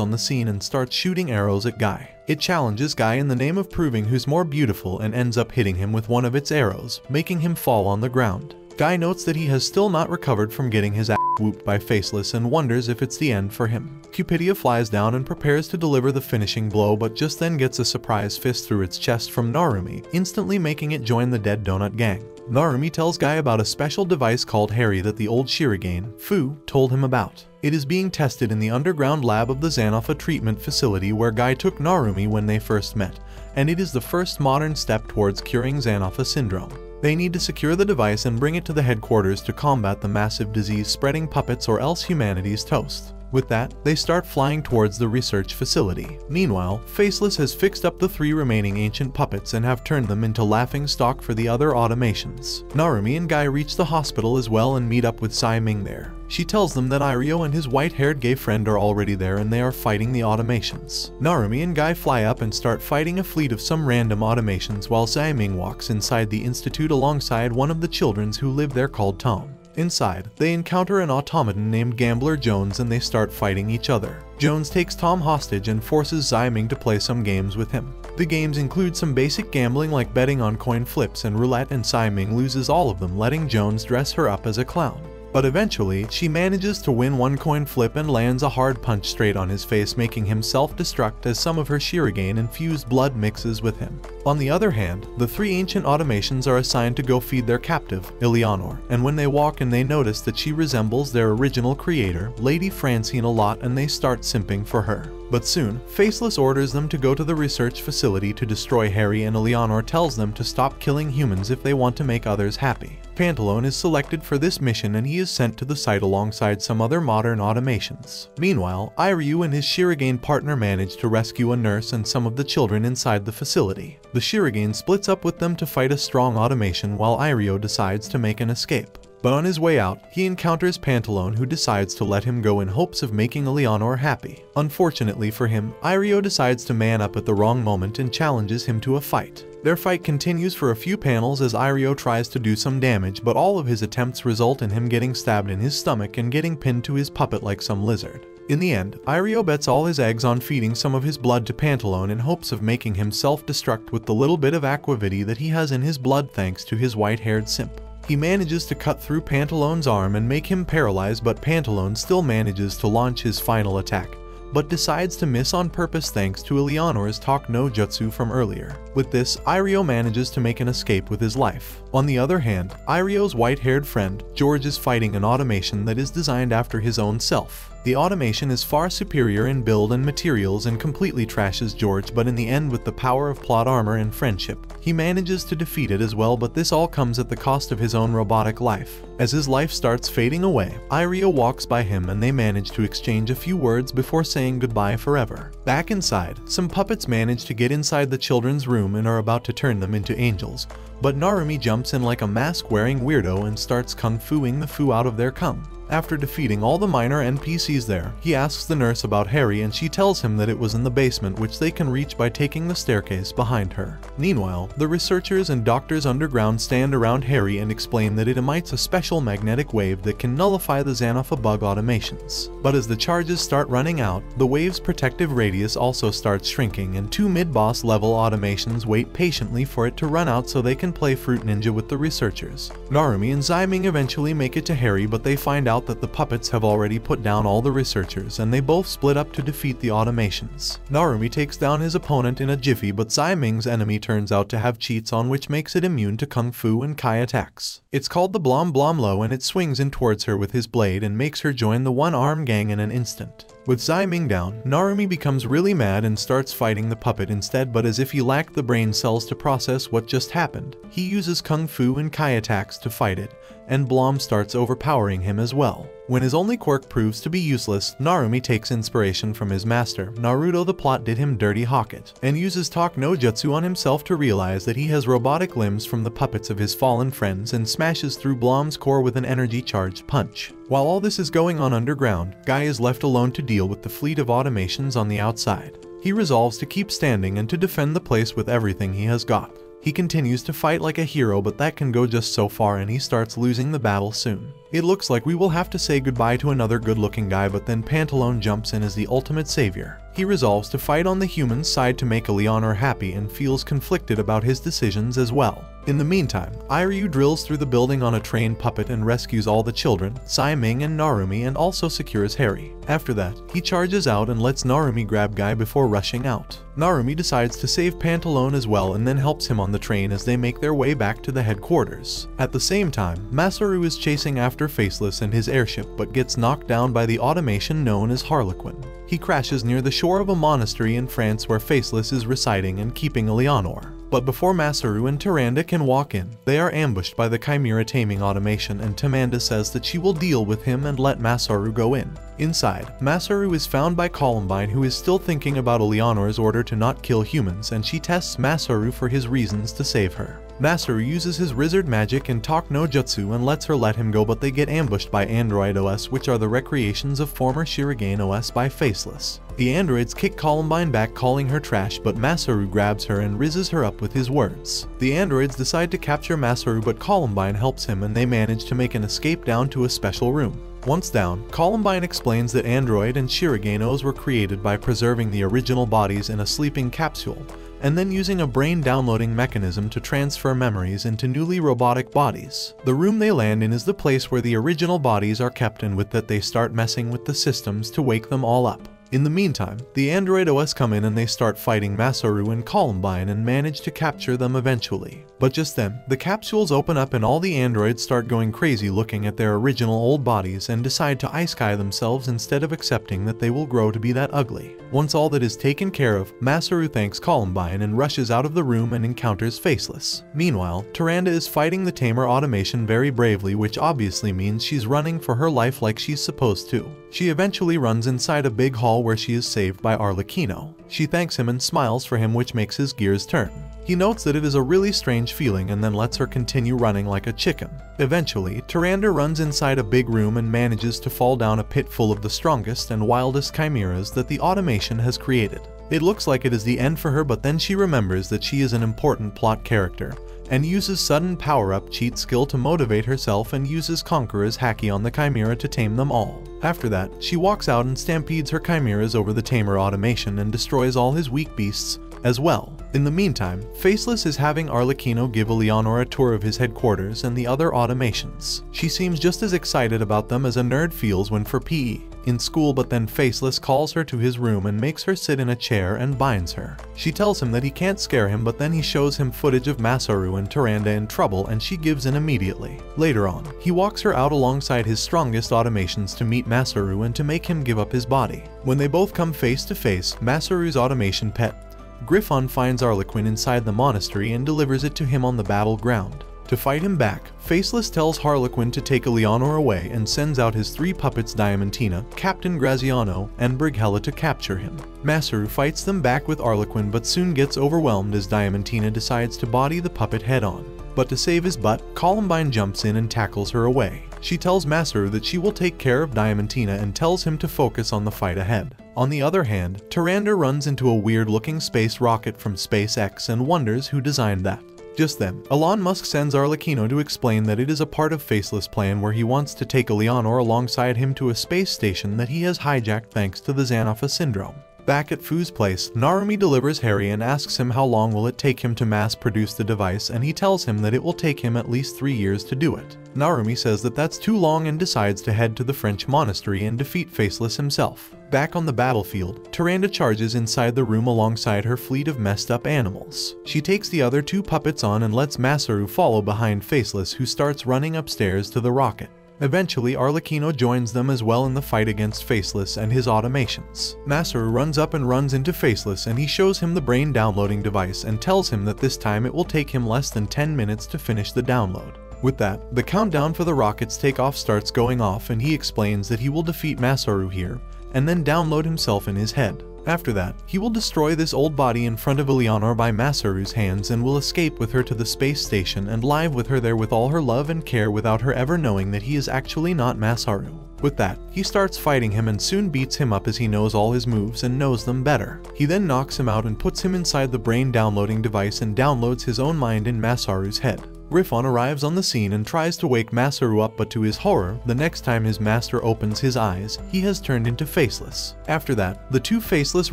on the scene and starts shooting arrows at Guy. It challenges Guy in the name of proving who's more beautiful and ends up hitting him with one of its arrows, making him fall on the ground. Guy notes that he has still not recovered from getting his ass whooped by Faceless and wonders if it's the end for him. Cupidia flies down and prepares to deliver the finishing blow, but just then gets a surprise fist through its chest from Narumi, instantly making it join the Dead Donut Gang. Narumi tells Guy about a special device called Harry that the old Shirogane, Fu, told him about. It is being tested in the underground lab of the Xanopha treatment facility where Guy took Narumi when they first met, and it is the first modern step towards curing Xanopha syndrome. They need to secure the device and bring it to the headquarters to combat the massive disease-spreading puppets, or else humanity's toast. With that, they start flying towards the research facility. Meanwhile, Faceless has fixed up the 3 remaining ancient puppets and have turned them into laughingstock for the other automations. Narumi and Guy reach the hospital as well and meet up with Sai Ming there. She tells them that Irio and his white-haired gay friend are already there and they are fighting the automations. Narumi and Guy fly up and start fighting a fleet of some random automations while Sai Ming walks inside the institute alongside one of the children who live there called Tom. Inside, they encounter an automaton named Gambler Jones and they start fighting each other. Jones takes Tom hostage and forces Sai Ming to play some games with him. The games include some basic gambling like betting on coin flips and roulette, and Sai Ming loses all of them, letting Jones dress her up as a clown. But eventually, she manages to win one coin flip and lands a hard punch straight on his face, making him self-destruct as some of her Shirogane-infused blood mixes with him. On the other hand, the 3 ancient automations are assigned to go feed their captive, Eleanor, and when they walk in they notice that she resembles their original creator, Lady Francine, a lot, and they start simping for her. But soon, Faceless orders them to go to the research facility to destroy Harry, and Eleanor tells them to stop killing humans if they want to make others happy. Pantalone is selected for this mission and he is sent to the site alongside some other modern automations. Meanwhile, Iryu and his Shirogane partner manage to rescue a nurse and some of the children inside the facility. The Shirogane splits up with them to fight a strong automation while Iryu decides to make an escape. But on his way out, he encounters Pantalone, who decides to let him go in hopes of making Eleanor happy. Unfortunately for him, Iryu decides to man up at the wrong moment and challenges him to a fight. Their fight continues for a few panels as Iryu tries to do some damage, but all of his attempts result in him getting stabbed in his stomach and getting pinned to his puppet like some lizard. In the end, Iryu bets all his eggs on feeding some of his blood to Pantalone in hopes of making him self-destruct with the little bit of aquavity that he has in his blood thanks to his white-haired simp. He manages to cut through Pantalone's arm and make him paralyzed, but Pantalone still manages to launch his final attack, but decides to miss on purpose thanks to Eleanor's talk no jutsu from earlier. With this, Iryu manages to make an escape with his life. On the other hand, Iryu's white-haired friend, George, is fighting an automation that is designed after his own self. The automation is far superior in build and materials and completely trashes George, but in the end, with the power of plot armor and friendship, he manages to defeat it as well, but this all comes at the cost of his own robotic life. As his life starts fading away, Iryu walks by him and they manage to exchange a few words before saying goodbye forever. Back inside, some puppets manage to get inside the children's room and are about to turn them into angels, but Narumi jumps in like a mask-wearing weirdo and starts kung-fuing the foo out of their cum. After defeating all the minor NPCs there, he asks the nurse about Harry and she tells him that it was in the basement, which they can reach by taking the staircase behind her. Meanwhile, the researchers and doctors underground stand around Harry and explain that it emits a special magnetic wave that can nullify the Xanopha bug automations. But as the charges start running out, the wave's protective radius also starts shrinking and 2 mid-boss level automations wait patiently for it to run out so they can play Fruit Ninja with the researchers. Narumi and Sai Ming eventually make it to Harry, but they find out that the puppets have already put down all the researchers and they both split up to defeat the automations. Narumi takes down his opponent in a jiffy, but Sai Ming's enemy turns out to have cheats on, which makes it immune to Kung Fu and Kai attacks. It's called the Blom Blom Low and it swings in towards her with his blade and makes her join the one-arm gang in an instant. With Sai Ming down, Narumi becomes really mad and starts fighting the puppet instead, but as if he lacked the brain cells to process what just happened, he uses Kung Fu and Kai attacks to fight it, and Blom starts overpowering him as well. When his only quirk proves to be useless, Narumi takes inspiration from his master, Naruto the Plot Did Him Dirty Hawkett, and uses Talk no Jutsu on himself to realize that he has robotic limbs from the puppets of his fallen friends and smashes through Blom's core with an energy-charged punch. While all this is going on underground, Guy is left alone to deal with the fleet of automations on the outside. He resolves to keep standing and to defend the place with everything he has got. He continues to fight like a hero, but that can go just so far and he starts losing the battle soon. It looks like we will have to say goodbye to another good-looking guy, but then Pantalone jumps in as the ultimate savior. He resolves to fight on the human side to make Eleanor happy and feels conflicted about his decisions as well. In the meantime, Iryu drills through the building on a train puppet and rescues all the children, Saiming and Narumi, and also secures Harry. After that, he charges out and lets Narumi grab Guy before rushing out. Narumi decides to save Pantalone as well and then helps him on the train as they make their way back to the headquarters. At the same time, Masaru is chasing after Faceless and his airship but gets knocked down by the automation known as Harlequin. He crashes near the shore of a monastery in France where Faceless is residing and keeping Eleanor. But before Masaru and Tyrande can walk in, they are ambushed by the Chimera taming automation, and Tamanda says that she will deal with him and let Masaru go in. Inside, Masaru is found by Columbine, who is still thinking about Eleanor's order to not kill humans, and she tests Masaru for his reasons to save her. Masaru uses his Wizard magic and Talk no Jutsu and lets her let him go, but they get ambushed by Android OS, which are the recreations of former Shuriken OS by Faceless. The androids kick Columbine back, calling her trash, but Masaru grabs her and rizzes her up with his words. The androids decide to capture Masaru, but Columbine helps him and they manage to make an escape down to a special room. Once down, Columbine explains that Android and Shurigenos were created by preserving the original bodies in a sleeping capsule, and then using a brain downloading mechanism to transfer memories into newly robotic bodies. The room they land in is the place where the original bodies are kept, and with that they start messing with the systems to wake them all up. In the meantime, the Android OS come in and they start fighting Masaru and Columbine and manage to capture them eventually. But just then, the capsules open up and all the androids start going crazy looking at their original old bodies and decide to Isekai themselves instead of accepting that they will grow to be that ugly. Once all that is taken care of, Masaru thanks Columbine and rushes out of the room and encounters Faceless. Meanwhile, Tyrande is fighting the tamer automation very bravely, which obviously means she's running for her life like she's supposed to. She eventually runs inside a big hall where she is saved by Arlecchino. She thanks him and smiles for him, which makes his gears turn. He notes that it is a really strange feeling and then lets her continue running like a chicken. Eventually, Tyrande runs inside a big room and manages to fall down a pit full of the strongest and wildest chimeras that the automation has created. It looks like it is the end for her, but then she remembers that she is an important plot character and uses sudden power-up cheat skill to motivate herself and uses Conqueror's Haki on the Chimera to tame them all. After that, she walks out and stampedes her chimeras over the tamer automation and destroys all his weak beasts as well. In the meantime, Faceless is having Arlecchino give Eleanor a tour of his headquarters and the other automations. She seems just as excited about them as a nerd feels when for PE in school, but then Faceless calls her to his room and makes her sit in a chair and binds her. She tells him that he can't scare him, but then he shows him footage of Masaru and Tyrande in trouble and she gives in immediately. Later on, he walks her out alongside his strongest automations to meet Masaru and to make him give up his body. When they both come face to face, Masaru's automation pet Griffon finds Arlequin inside the monastery and delivers it to him on the battleground. To fight him back, Faceless tells Harlequin to take Eleanor away and sends out his 3 puppets Diamantina, Captain Graziano, and Brighella to capture him. Masaru fights them back with Arlequin but soon gets overwhelmed as Diamantina decides to body the puppet head-on. But to save his butt, Columbine jumps in and tackles her away. She tells Masaru that she will take care of Diamantina and tells him to focus on the fight ahead. On the other hand, Tyrande runs into a weird-looking space rocket from SpaceX and wonders who designed that. Just then, Elon Musk sends Arlecchino to explain that it is a part of Faceless' plan where he wants to take Eleanor alongside him to a space station that he has hijacked thanks to the Xanopha syndrome. Back at Fu's place, Narumi delivers Harry and asks him how long will it take him to mass-produce the device, and he tells him that it will take him at least 3 years to do it. Narumi says that that's too long and decides to head to the French monastery and defeat Faceless himself. Back on the battlefield, Tyrande charges inside the room alongside her fleet of messed up animals. She takes the other 2 puppets on and lets Masaru follow behind Faceless, who starts running upstairs to the rocket. Eventually, Arlecchino joins them as well in the fight against Faceless and his automations. Masaru runs up and runs into Faceless and he shows him the brain downloading device and tells him that this time it will take him less than 10 minutes to finish the download. With that, the countdown for the rocket's takeoff starts going off and he explains that he will defeat Masaru here and then download himself in his head. After that, he will destroy this old body in front of Eleanor by Masaru's hands and will escape with her to the space station and live with her there with all her love and care without her ever knowing that he is actually not Masaru. With that, he starts fighting him and soon beats him up as he knows all his moves and knows them better. He then knocks him out and puts him inside the brain downloading device and downloads his own mind in Masaru's head. Griffon arrives on the scene and tries to wake Masaru up, but to his horror, the next time his master opens his eyes, he has turned into Faceless. After that, the two Faceless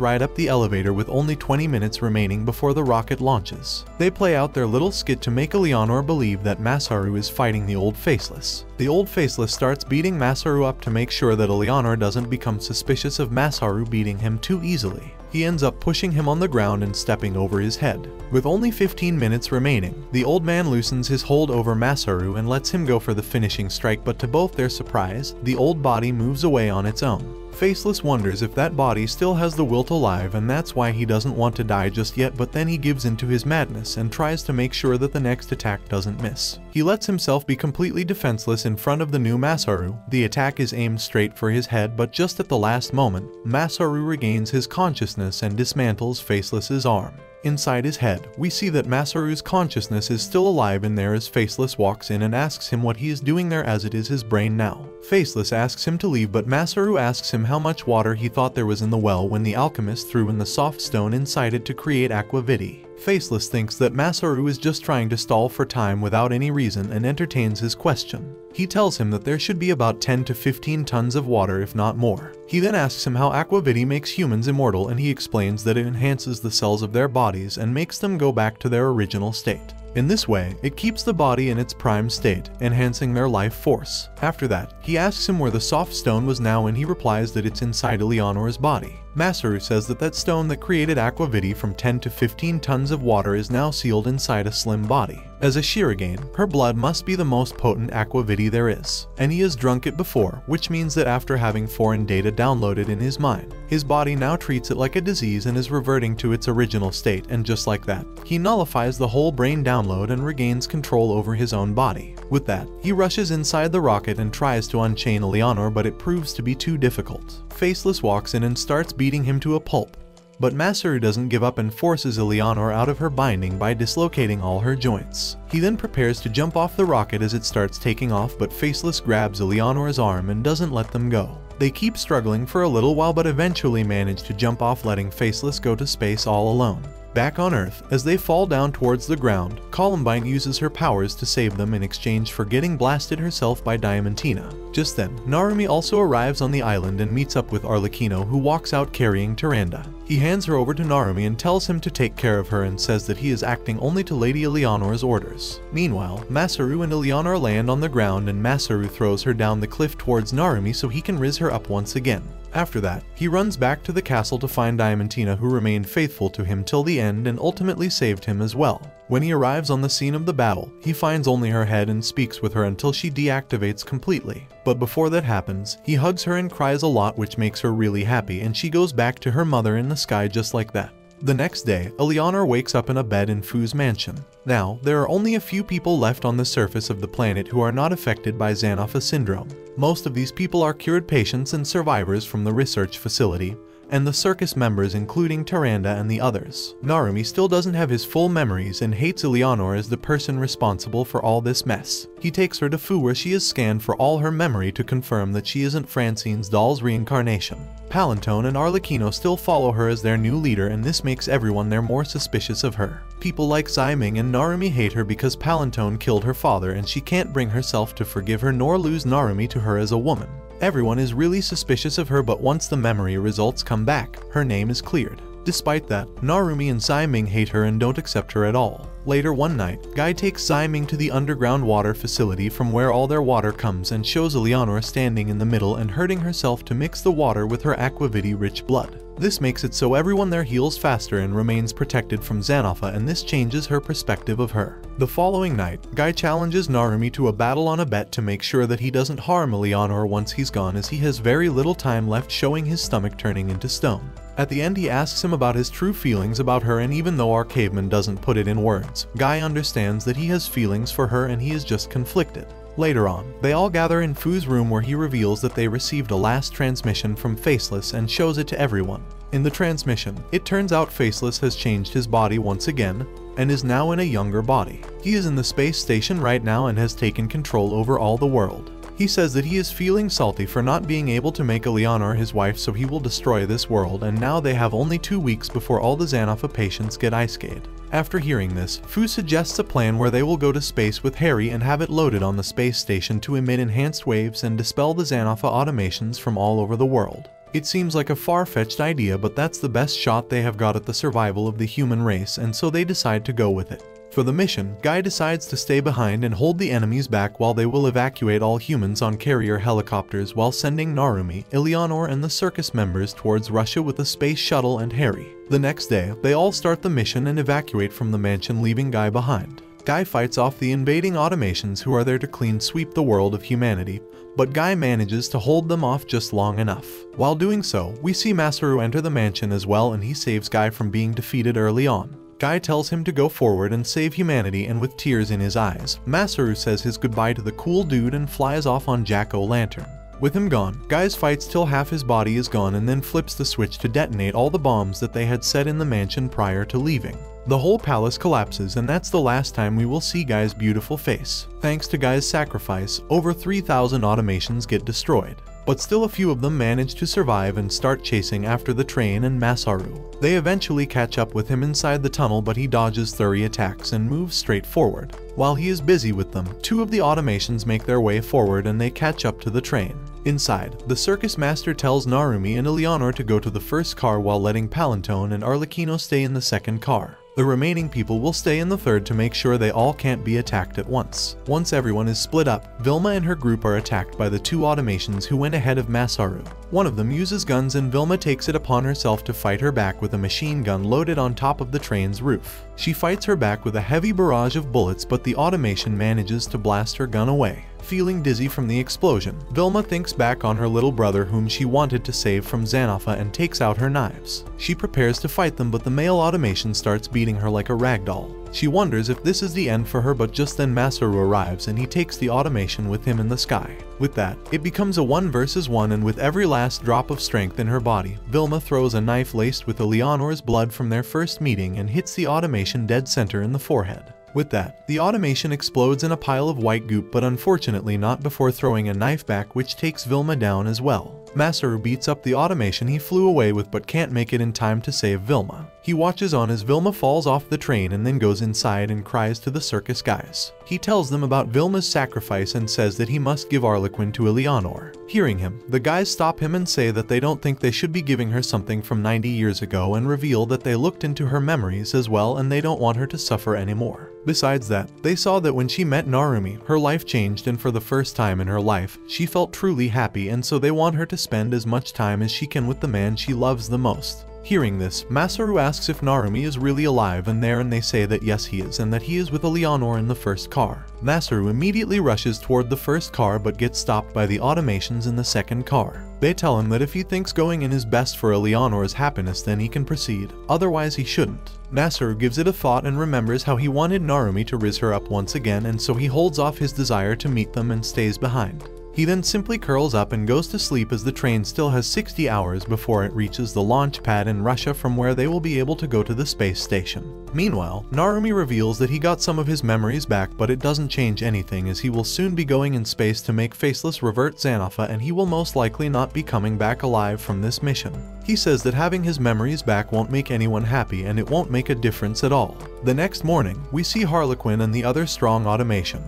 ride up the elevator with only 20 minutes remaining before the rocket launches. They play out their little skit to make Eleanor believe that Masaru is fighting the old Faceless. The old Faceless starts beating Masaru up to make sure that Eleanor doesn't become suspicious of Masaru beating him too easily. He ends up pushing him on the ground and stepping over his head. With only 15 minutes remaining, the old man loosens his hold over Masaru and lets him go for the finishing strike, but to both their surprise, the old body moves away on its own. Faceless wonders if that body still has the will to live, and that's why he doesn't want to die just yet, but then he gives into his madness and tries to make sure that the next attack doesn't miss. He lets himself be completely defenseless in front of the new Masaru. The attack is aimed straight for his head, but just at the last moment, Masaru regains his consciousness and dismantles Faceless's arm. Inside his head, we see that Masaru's consciousness is still alive in there as Faceless walks in and asks him what he is doing there, as it is his brain now. Faceless asks him to leave, but Masaru asks him how much water he thought there was in the well when the alchemist threw in the soft stone inside it to create aqua vitae. Faceless thinks that Masaru is just trying to stall for time without any reason and entertains his question. He tells him that there should be about 10 to 15 tons of water, if not more. He then asks him how aqua vitae makes humans immortal, and he explains that it enhances the cells of their bodies and makes them go back to their original state. In this way, it keeps the body in its prime state, enhancing their life force. After that, he asks him where the soft stone was now, and he replies that it's inside Eleanor's body. Masaru says that that stone that created aqua vitae from 10 to 15 tons of water is now sealed inside a slim body. As a Shirogane, her blood must be the most potent aqua vitae there is, and he has drunk it before, which means that after having foreign data downloaded in his mind, his body now treats it like a disease and is reverting to its original state, and just like that, he nullifies the whole brain download and regains control over his own body. With that, he rushes inside the rocket and tries to unchain Eleanor, but it proves to be too difficult. Faceless walks in and starts beating him to a pulp, but Masaru doesn't give up and forces Eleanor out of her binding by dislocating all her joints. He then prepares to jump off the rocket as it starts taking off, but Faceless grabs Eleanor's arm and doesn't let them go. They keep struggling for a little while, but eventually manage to jump off, letting Faceless go to space all alone. Back on Earth, as they fall down towards the ground, Columbine uses her powers to save them in exchange for getting blasted herself by Diamantina. Just then, Narumi also arrives on the island and meets up with Arlecchino, who walks out carrying Tyrande. He hands her over to Narumi and tells him to take care of her and says that he is acting only to Lady Eleanor's orders. Meanwhile, Masaru and Eleanor land on the ground and Masaru throws her down the cliff towards Narumi so he can riz her up once again. After that, he runs back to the castle to find Diamantina, who remained faithful to him till the end and ultimately saved him as well. When he arrives on the scene of the battle, he finds only her head and speaks with her until she deactivates completely. But before that happens, he hugs her and cries a lot, which makes her really happy, and she goes back to her mother in the sky just like that. The next day, Eleanor wakes up in a bed in Fu's mansion. Now, there are only a few people left on the surface of the planet who are not affected by Xanopha syndrome. Most of these people are cured patients and survivors from the research facility, and the circus members including Tyrande and the others. Narumi still doesn't have his full memories and hates Eleanor as the person responsible for all this mess. He takes her to Fu, where she is scanned for all her memory to confirm that she isn't Francine's doll's reincarnation. Palantone and Arlecchino still follow her as their new leader, and this makes everyone there more suspicious of her. People like Ximing and Narumi hate her because Palantone killed her father and she can't bring herself to forgive her nor lose Narumi to her as a woman. Everyone is really suspicious of her, but once the memory results come back, her name is cleared. Despite that, Narumi and Ximing hate her and don't accept her at all. Later one night, Guy takes Ximing to the underground water facility from where all their water comes and shows Eleanor standing in the middle and hurting herself to mix the water with her aqua vitae rich blood. This makes it so everyone there heals faster and remains protected from Xanopha, and this changes her perspective of her. The following night, Guy challenges Narumi to a battle on a bet to make sure that he doesn't harm Eleanor once he's gone, as he has very little time left, showing his stomach turning into stone. At the end, he asks him about his true feelings about her, and even though our caveman doesn't put it in words, Guy understands that he has feelings for her and he is just conflicted. Later on, they all gather in Fu's room, where he reveals that they received a last transmission from Faceless and shows it to everyone. In the transmission, it turns out Faceless has changed his body once again and is now in a younger body. He is in the space station right now and has taken control over all the world. He says that he is feeling salty for not being able to make Eleanor his wife, so he will destroy this world, and now they have only 2 weeks before all the Xanopha patients get Icecade. After hearing this, Fu suggests a plan where they will go to space with Harry and have it loaded on the space station to emit enhanced waves and dispel the Xanopha automations from all over the world. It seems like a far-fetched idea, but that's the best shot they have got at the survival of the human race, and so they decide to go with it. For the mission, Guy decides to stay behind and hold the enemies back while they will evacuate all humans on carrier helicopters while sending Narumi, Eleanor, and the circus members towards Russia with a space shuttle and Harry. The next day, they all start the mission and evacuate from the mansion, leaving Guy behind. Guy fights off the invading automations who are there to clean sweep the world of humanity, but Guy manages to hold them off just long enough. While doing so, we see Masaru enter the mansion as well, and he saves Guy from being defeated early on. Guy tells him to go forward and save humanity, and with tears in his eyes, Masaru says his goodbye to the cool dude and flies off on Jack-o'-lantern. With him gone, Guy fights till half his body is gone and then flips the switch to detonate all the bombs that they had set in the mansion prior to leaving. The whole palace collapses, and that's the last time we will see Guy's beautiful face. Thanks to Guy's sacrifice, over 3,000 automations get destroyed. But still a few of them manage to survive and start chasing after the train and Masaru. They eventually catch up with him inside the tunnel, but he dodges 30 attacks and moves straight forward. While he is busy with them, 2 of the automations make their way forward and they catch up to the train. Inside, the circus master tells Narumi and Eleanor to go to the first car while letting Palantone and Arlecchino stay in the second car. The remaining people will stay in the third to make sure they all can't be attacked at once. Once everyone is split up, Vilma and her group are attacked by the 2 automations who went ahead of Masaru. One of them uses guns and Vilma takes it upon herself to fight her back with a machine gun loaded on top of the train's roof. She fights her back with a heavy barrage of bullets, but the automation manages to blast her gun away. Feeling dizzy from the explosion, Vilma thinks back on her little brother whom she wanted to save from Xanopha and takes out her knives. She prepares to fight them, but the male automation starts beating her like a ragdoll. She wonders if this is the end for her, but just then Masaru arrives and he takes the automation with him in the sky. With that, it becomes a 1 versus 1, and with every last drop of strength in her body, Vilma throws a knife laced with Eleanor's blood from their first meeting and hits the automation dead center in the forehead. With that, the automation explodes in a pile of white goop, but unfortunately not before throwing a knife back, which takes Vilma down as well. Masaru beats up the automation he flew away with but can't make it in time to save Vilma. He watches on as Vilma falls off the train and then goes inside and cries to the circus guys. He tells them about Vilma's sacrifice and says that he must give Arlequin to Eleanor. Hearing him, the guys stop him and say that they don't think they should be giving her something from 90 years ago, and reveal that they looked into her memories as well and they don't want her to suffer anymore. Besides that, they saw that when she met Narumi, her life changed, and for the first time in her life, she felt truly happy, and so they want her to spend as much time as she can with the man she loves the most. Hearing this, Masaru asks if Narumi is really alive and they say that yes he is, and that he is with Eleanor in the first car. Masaru immediately rushes toward the first car but gets stopped by the automations in the second car. They tell him that if he thinks going in is best for Eleanor's happiness, then he can proceed, otherwise he shouldn't. Masaru gives it a thought and remembers how he wanted Narumi to raise her up once again, and so he holds off his desire to meet them and stays behind. He then simply curls up and goes to sleep, as the train still has 60 hours before it reaches the launch pad in Russia, from where they will be able to go to the space station. Meanwhile, Narumi reveals that he got some of his memories back, but it doesn't change anything, as he will soon be going in space to make Faceless revert Xanopha, and he will most likely not be coming back alive from this mission. He says that having his memories back won't make anyone happy, and it won't make a difference at all. The next morning, we see Harlequin and the other strong automation,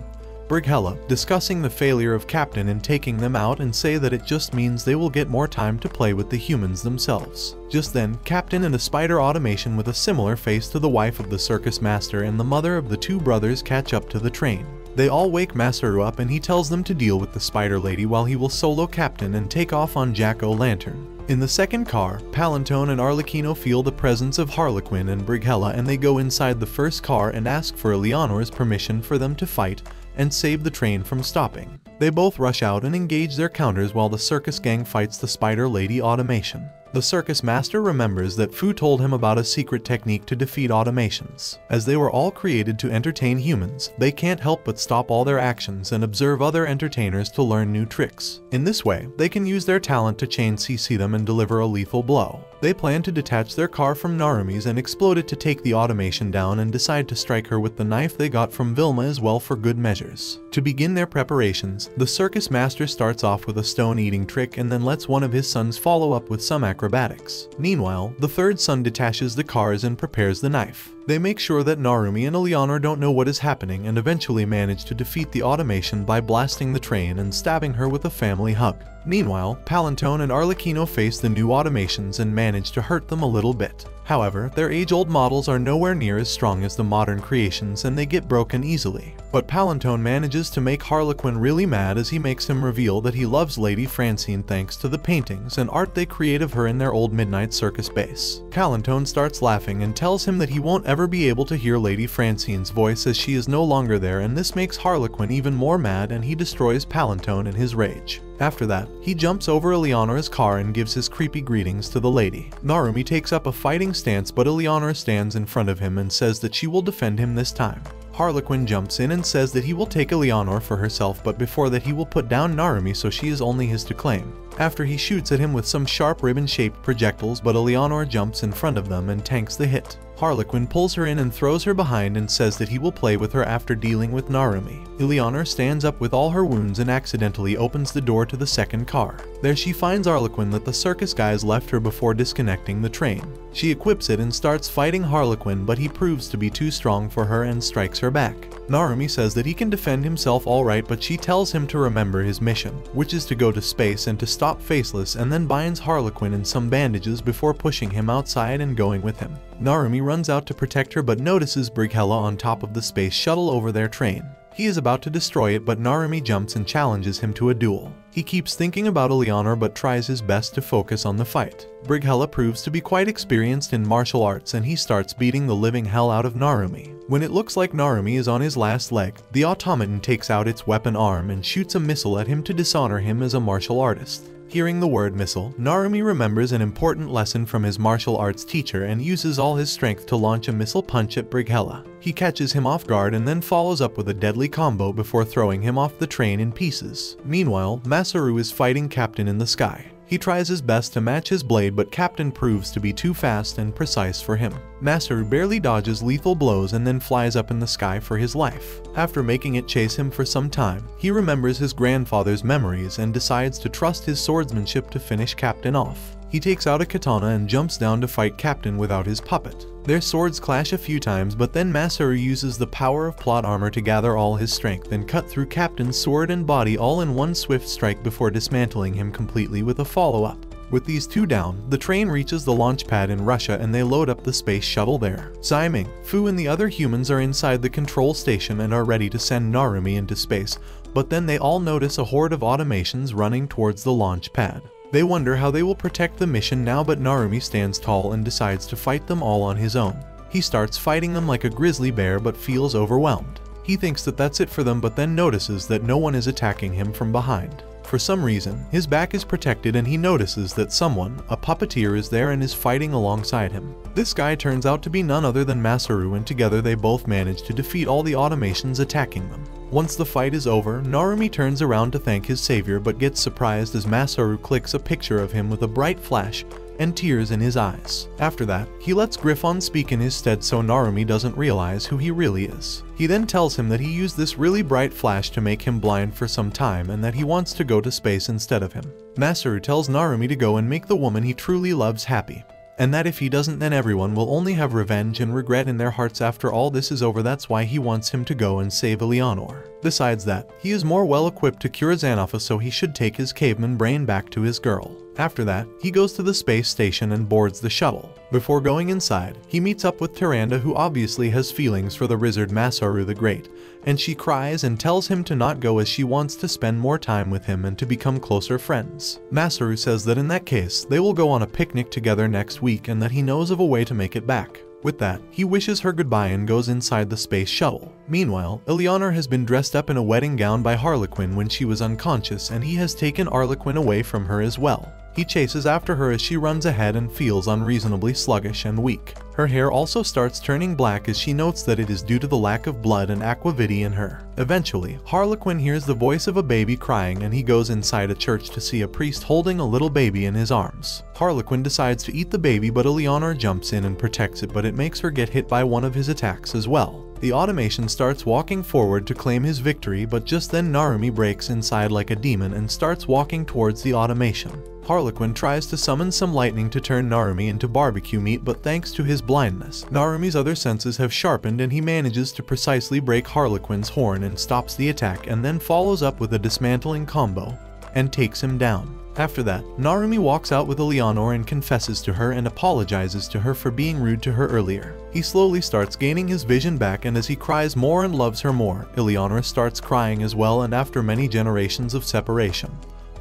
Brighella, discussing the failure of Captain in taking them out, and say that it just means they will get more time to play with the humans themselves. Just then, Captain and a spider automation with a similar face to the wife of the circus master and the mother of the 2 brothers catch up to the train. They all wake Masaru up and he tells them to deal with the spider lady while he will solo Captain and take off on Jack-o'-lantern. In the second car, Palantone and Arlecchino feel the presence of Harlequin and Brighella, and they go inside the first car and ask for Eleanor's permission for them to fight and save the train from stopping. They both rush out and engage their counters while the circus gang fights the spider lady automation. The circus master remembers that Fu told him about a secret technique to defeat automations. As they were all created to entertain humans, they can't help but stop all their actions and observe other entertainers to learn new tricks. In this way, they can use their talent to chain CC them and deliver a lethal blow. They plan to detach their car from Narumi's and explode it to take the automation down, and decide to strike her with the knife they got from Vilma as well for good measures. To begin their preparations, the circus master starts off with a stone-eating trick and then lets one of his sons follow up with some acrobatics. Meanwhile, the third son detaches the cars and prepares the knife. They make sure that Narumi and Eleanor don't know what is happening and eventually manage to defeat the automation by blasting the train and stabbing her with a family hug. Meanwhile, Palantone and Arlecchino face the new automations and manage to hurt them a little bit. However, their age-old models are nowhere near as strong as the modern creations and they get broken easily. But Palantone manages to make Harlequin really mad as he makes him reveal that he loves Lady Francine thanks to the paintings and art they create of her in their old Midnight Circus base. Palantone starts laughing and tells him that he won't ever be able to hear Lady Francine's voice as she is no longer there, and this makes Harlequin even more mad and he destroys Palantone in his rage. After that, he jumps over Eleanor's car and gives his creepy greetings to the lady. Narumi takes up a fighting stance, but Eleanor stands in front of him and says that she will defend him this time. Harlequin jumps in and says that he will take Eleanor for herself, but before that he will put down Narumi so she is only his to claim. After he shoots at him with some sharp ribbon-shaped projectiles, but Eleanor jumps in front of them and tanks the hit. Harlequin pulls her in and throws her behind and says that he will play with her after dealing with Narumi. Eleanor stands up with all her wounds and accidentally opens the door to the second car. There she finds Harlequin that the circus guys left her before disconnecting the train. She equips it and starts fighting Harlequin, but he proves to be too strong for her and strikes her back. Narumi says that he can defend himself alright, but she tells him to remember his mission, which is to go to space and to stop Faceless, and then binds Harlequin in some bandages before pushing him outside and going with him. Narumi runs out to protect her but notices Brighella on top of the space shuttle over their train. He is about to destroy it, but Narumi jumps and challenges him to a duel. He keeps thinking about Eleanor but tries his best to focus on the fight. Brighella proves to be quite experienced in martial arts and he starts beating the living hell out of Narumi. When it looks like Narumi is on his last leg, the automaton takes out its weapon arm and shoots a missile at him to dishonor him as a martial artist. Hearing the word missile, Narumi remembers an important lesson from his martial arts teacher and uses all his strength to launch a missile punch at Brighella. He catches him off guard and then follows up with a deadly combo before throwing him off the train in pieces. Meanwhile, Masaru is fighting Captain in the sky. He tries his best to match his blade, but Captain proves to be too fast and precise for him. Masaru barely dodges lethal blows and then flies up in the sky for his life. After making it chase him for some time, he remembers his grandfather's memories and decides to trust his swordsmanship to finish Captain off. He takes out a katana and jumps down to fight Captain without his puppet. Their swords clash a few times, but then Masaru uses the power of plot armor to gather all his strength and cut through Captain's sword and body all in one swift strike before dismantling him completely with a follow-up. With these two down, the train reaches the launch pad in Russia and they load up the space shuttle there. Ximing, Fu and the other humans are inside the control station and are ready to send Narumi into space, but then they all notice a horde of automations running towards the launch pad. They wonder how they will protect the mission now, but Narumi stands tall and decides to fight them all on his own. He starts fighting them like a grizzly bear but feels overwhelmed. He thinks that that's it for them, but then notices that no one is attacking him from behind. For some reason, his back is protected and he notices that someone, a puppeteer, is there and is fighting alongside him. This guy turns out to be none other than Masaru, and together they both manage to defeat all the automations attacking them. Once the fight is over, Narumi turns around to thank his savior but gets surprised as Masaru clicks a picture of him with a bright flash and tears in his eyes. After that, he lets Griffon speak in his stead so Narumi doesn't realize who he really is. He then tells him that he used this really bright flash to make him blind for some time and that he wants to go to space instead of him. Masaru tells Narumi to go and make the woman he truly loves happy, and that if he doesn't then everyone will only have revenge and regret in their hearts after all this is over. That's why he wants him to go and save Eleanor. Besides that, he is more well equipped to cure Xanopha, so he should take his caveman brain back to his girl. After that, he goes to the space station and boards the shuttle. Before going inside, he meets up with Tyrande, who obviously has feelings for the wizard Masaru the Great, and she cries and tells him to not go as she wants to spend more time with him and to become closer friends. Masaru says that in that case, they will go on a picnic together next week and that he knows of a way to make it back. With that, he wishes her goodbye and goes inside the space shuttle. Meanwhile, Eleanor has been dressed up in a wedding gown by Harlequin when she was unconscious, and he has taken Harlequin away from her as well. He chases after her as she runs ahead and feels unreasonably sluggish and weak. Her hair also starts turning black as she notes that it is due to the lack of blood and aquavitae in her. Eventually, Harlequin hears the voice of a baby crying and he goes inside a church to see a priest holding a little baby in his arms. Harlequin decides to eat the baby, but Eleanor jumps in and protects it, but it makes her get hit by one of his attacks as well. The automation starts walking forward to claim his victory, but just then Narumi breaks inside like a demon and starts walking towards the automation. Harlequin tries to summon some lightning to turn Narumi into barbecue meat, but thanks to his blindness, Narumi's other senses have sharpened and he manages to precisely break Harlequin's horn and stops the attack, and then follows up with a dismantling combo and takes him down. After that, Narumi walks out with Eleanor and confesses to her and apologizes to her for being rude to her earlier. He slowly starts gaining his vision back, and as he cries more and loves her more, Eleanor starts crying as well, and after many generations of separation,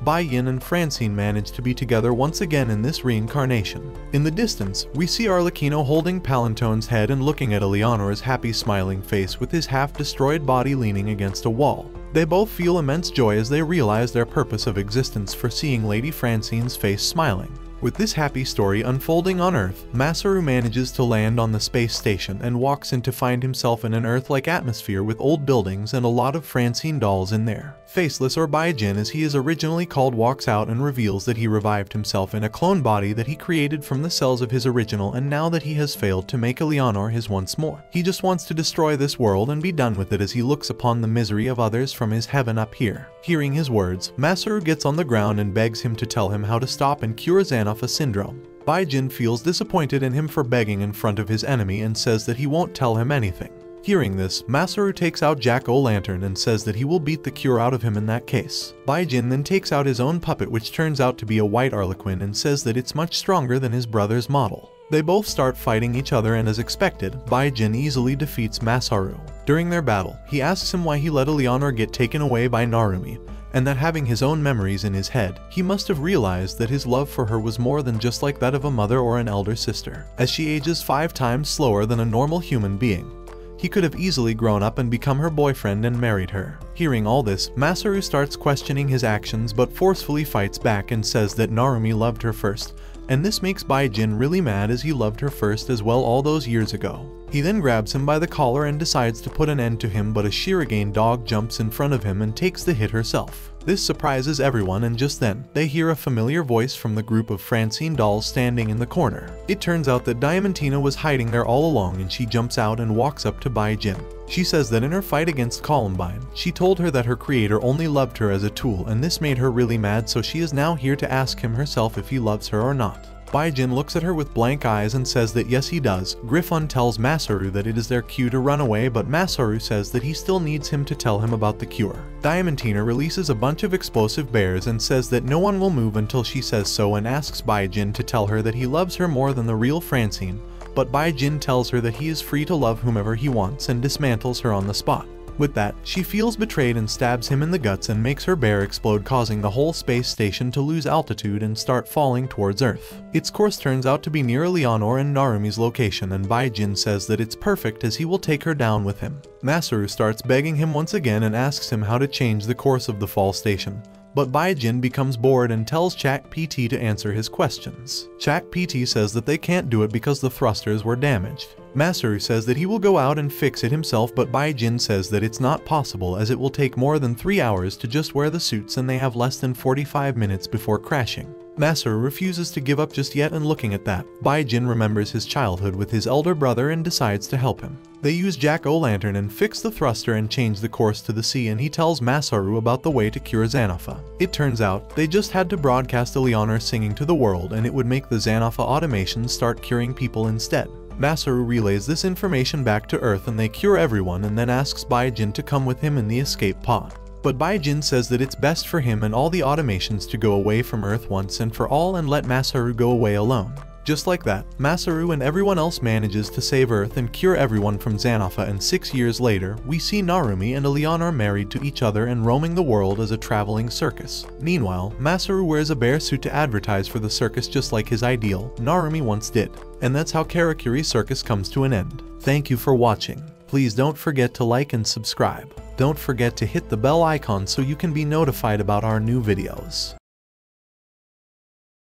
Bai-Yin and Francine manage to be together once again in this reincarnation. In the distance, we see Arlecchino holding Palantone's head and looking at Eleanor's happy smiling face with his half-destroyed body leaning against a wall. They both feel immense joy as they realize their purpose of existence for seeing Lady Francine's face smiling. With this happy story unfolding on Earth, Masaru manages to land on the space station and walks in to find himself in an Earth-like atmosphere with old buildings and a lot of Francine dolls in there. Faceless, or Bai-Jin as he is originally called, walks out and reveals that he revived himself in a clone body that he created from the cells of his original, and now that he has failed to make Eleanor his once more, he just wants to destroy this world and be done with it as he looks upon the misery of others from his heaven up here. Hearing his words, Masaru gets on the ground and begs him to tell him how to stop and cure Xanapha syndrome. Bai-Jin feels disappointed in him for begging in front of his enemy and says that he won't tell him anything. Hearing this, Masaru takes out Jack-o'-lantern and says that he will beat the cure out of him in that case. Bai-Jin then takes out his own puppet, which turns out to be a white Harlequin, and says that it's much stronger than his brother's model. They both start fighting each other, and as expected, Bai-Jin easily defeats Masaru. During their battle, he asks him why he let Eleanor get taken away by Narumi, and that having his own memories in his head, he must have realized that his love for her was more than just like that of a mother or an elder sister. As she ages 5 times slower than a normal human being, he could have easily grown up and become her boyfriend and married her. Hearing all this, Masaru starts questioning his actions but forcefully fights back and says that Narumi loved her first, and this makes Bai-Jin really mad as he loved her first as well all those years ago. He then grabs him by the collar and decides to put an end to him, but a Shirogane dog jumps in front of him and takes the hit herself. This surprises everyone, and just then, they hear a familiar voice from the group of Francine dolls standing in the corner. It turns out that Diamantina was hiding there all along, and she jumps out and walks up to Bai-Jin. She says that in her fight against Columbine, she told her that her creator only loved her as a tool, and this made her really mad, so she is now here to ask him herself if he loves her or not. Bai-Jin looks at her with blank eyes and says that yes he does. Griffon tells Masaru that it is their cue to run away, but Masaru says that he still needs him to tell him about the cure. Diamantina releases a bunch of explosive bears and says that no one will move until she says so, and asks Bai-Jin to tell her that he loves her more than the real Francine, but Bai-Jin tells her that he is free to love whomever he wants and dismantles her on the spot. With that, she feels betrayed and stabs him in the guts and makes her bear explode, causing the whole space station to lose altitude and start falling towards Earth. Its course turns out to be near Eleanor and Narumi's location, and Bai-Jin says that it's perfect as he will take her down with him. Masaru starts begging him once again and asks him how to change the course of the fall station, but Bai-Jin becomes bored and tells Chak-PT to answer his questions. Chak-PT says that they can't do it because the thrusters were damaged. Masaru says that he will go out and fix it himself, but Bai-Jin says that it's not possible as it will take more than 3 hours to just wear the suits and they have less than 45 minutes before crashing. Masaru refuses to give up just yet, and looking at that, Bai-Jin remembers his childhood with his elder brother and decides to help him. They use Jack-o'-lantern and fix the thruster and change the course to the sea, and he tells Masaru about the way to cure Xanapha. It turns out, they just had to broadcast Eleanor singing to the world and it would make the Xanapha automation start curing people instead. Masaru relays this information back to Earth and they cure everyone, and then asks Bai-Jin to come with him in the escape pod. But Bai-Jin says that it's best for him and all the automations to go away from Earth once and for all and let Masaru go away alone. Just like that, Masaru and everyone else manages to save Earth and cure everyone from Xanapha, and 6 years later, we see Narumi and Eleanor married to each other and roaming the world as a traveling circus. Meanwhile, Masaru wears a bear suit to advertise for the circus just like his ideal, Narumi once did. And that's how Karakuri Circus comes to an end. Thank you for watching. Please don't forget to like and subscribe. Don't forget to hit the bell icon so you can be notified about our new videos.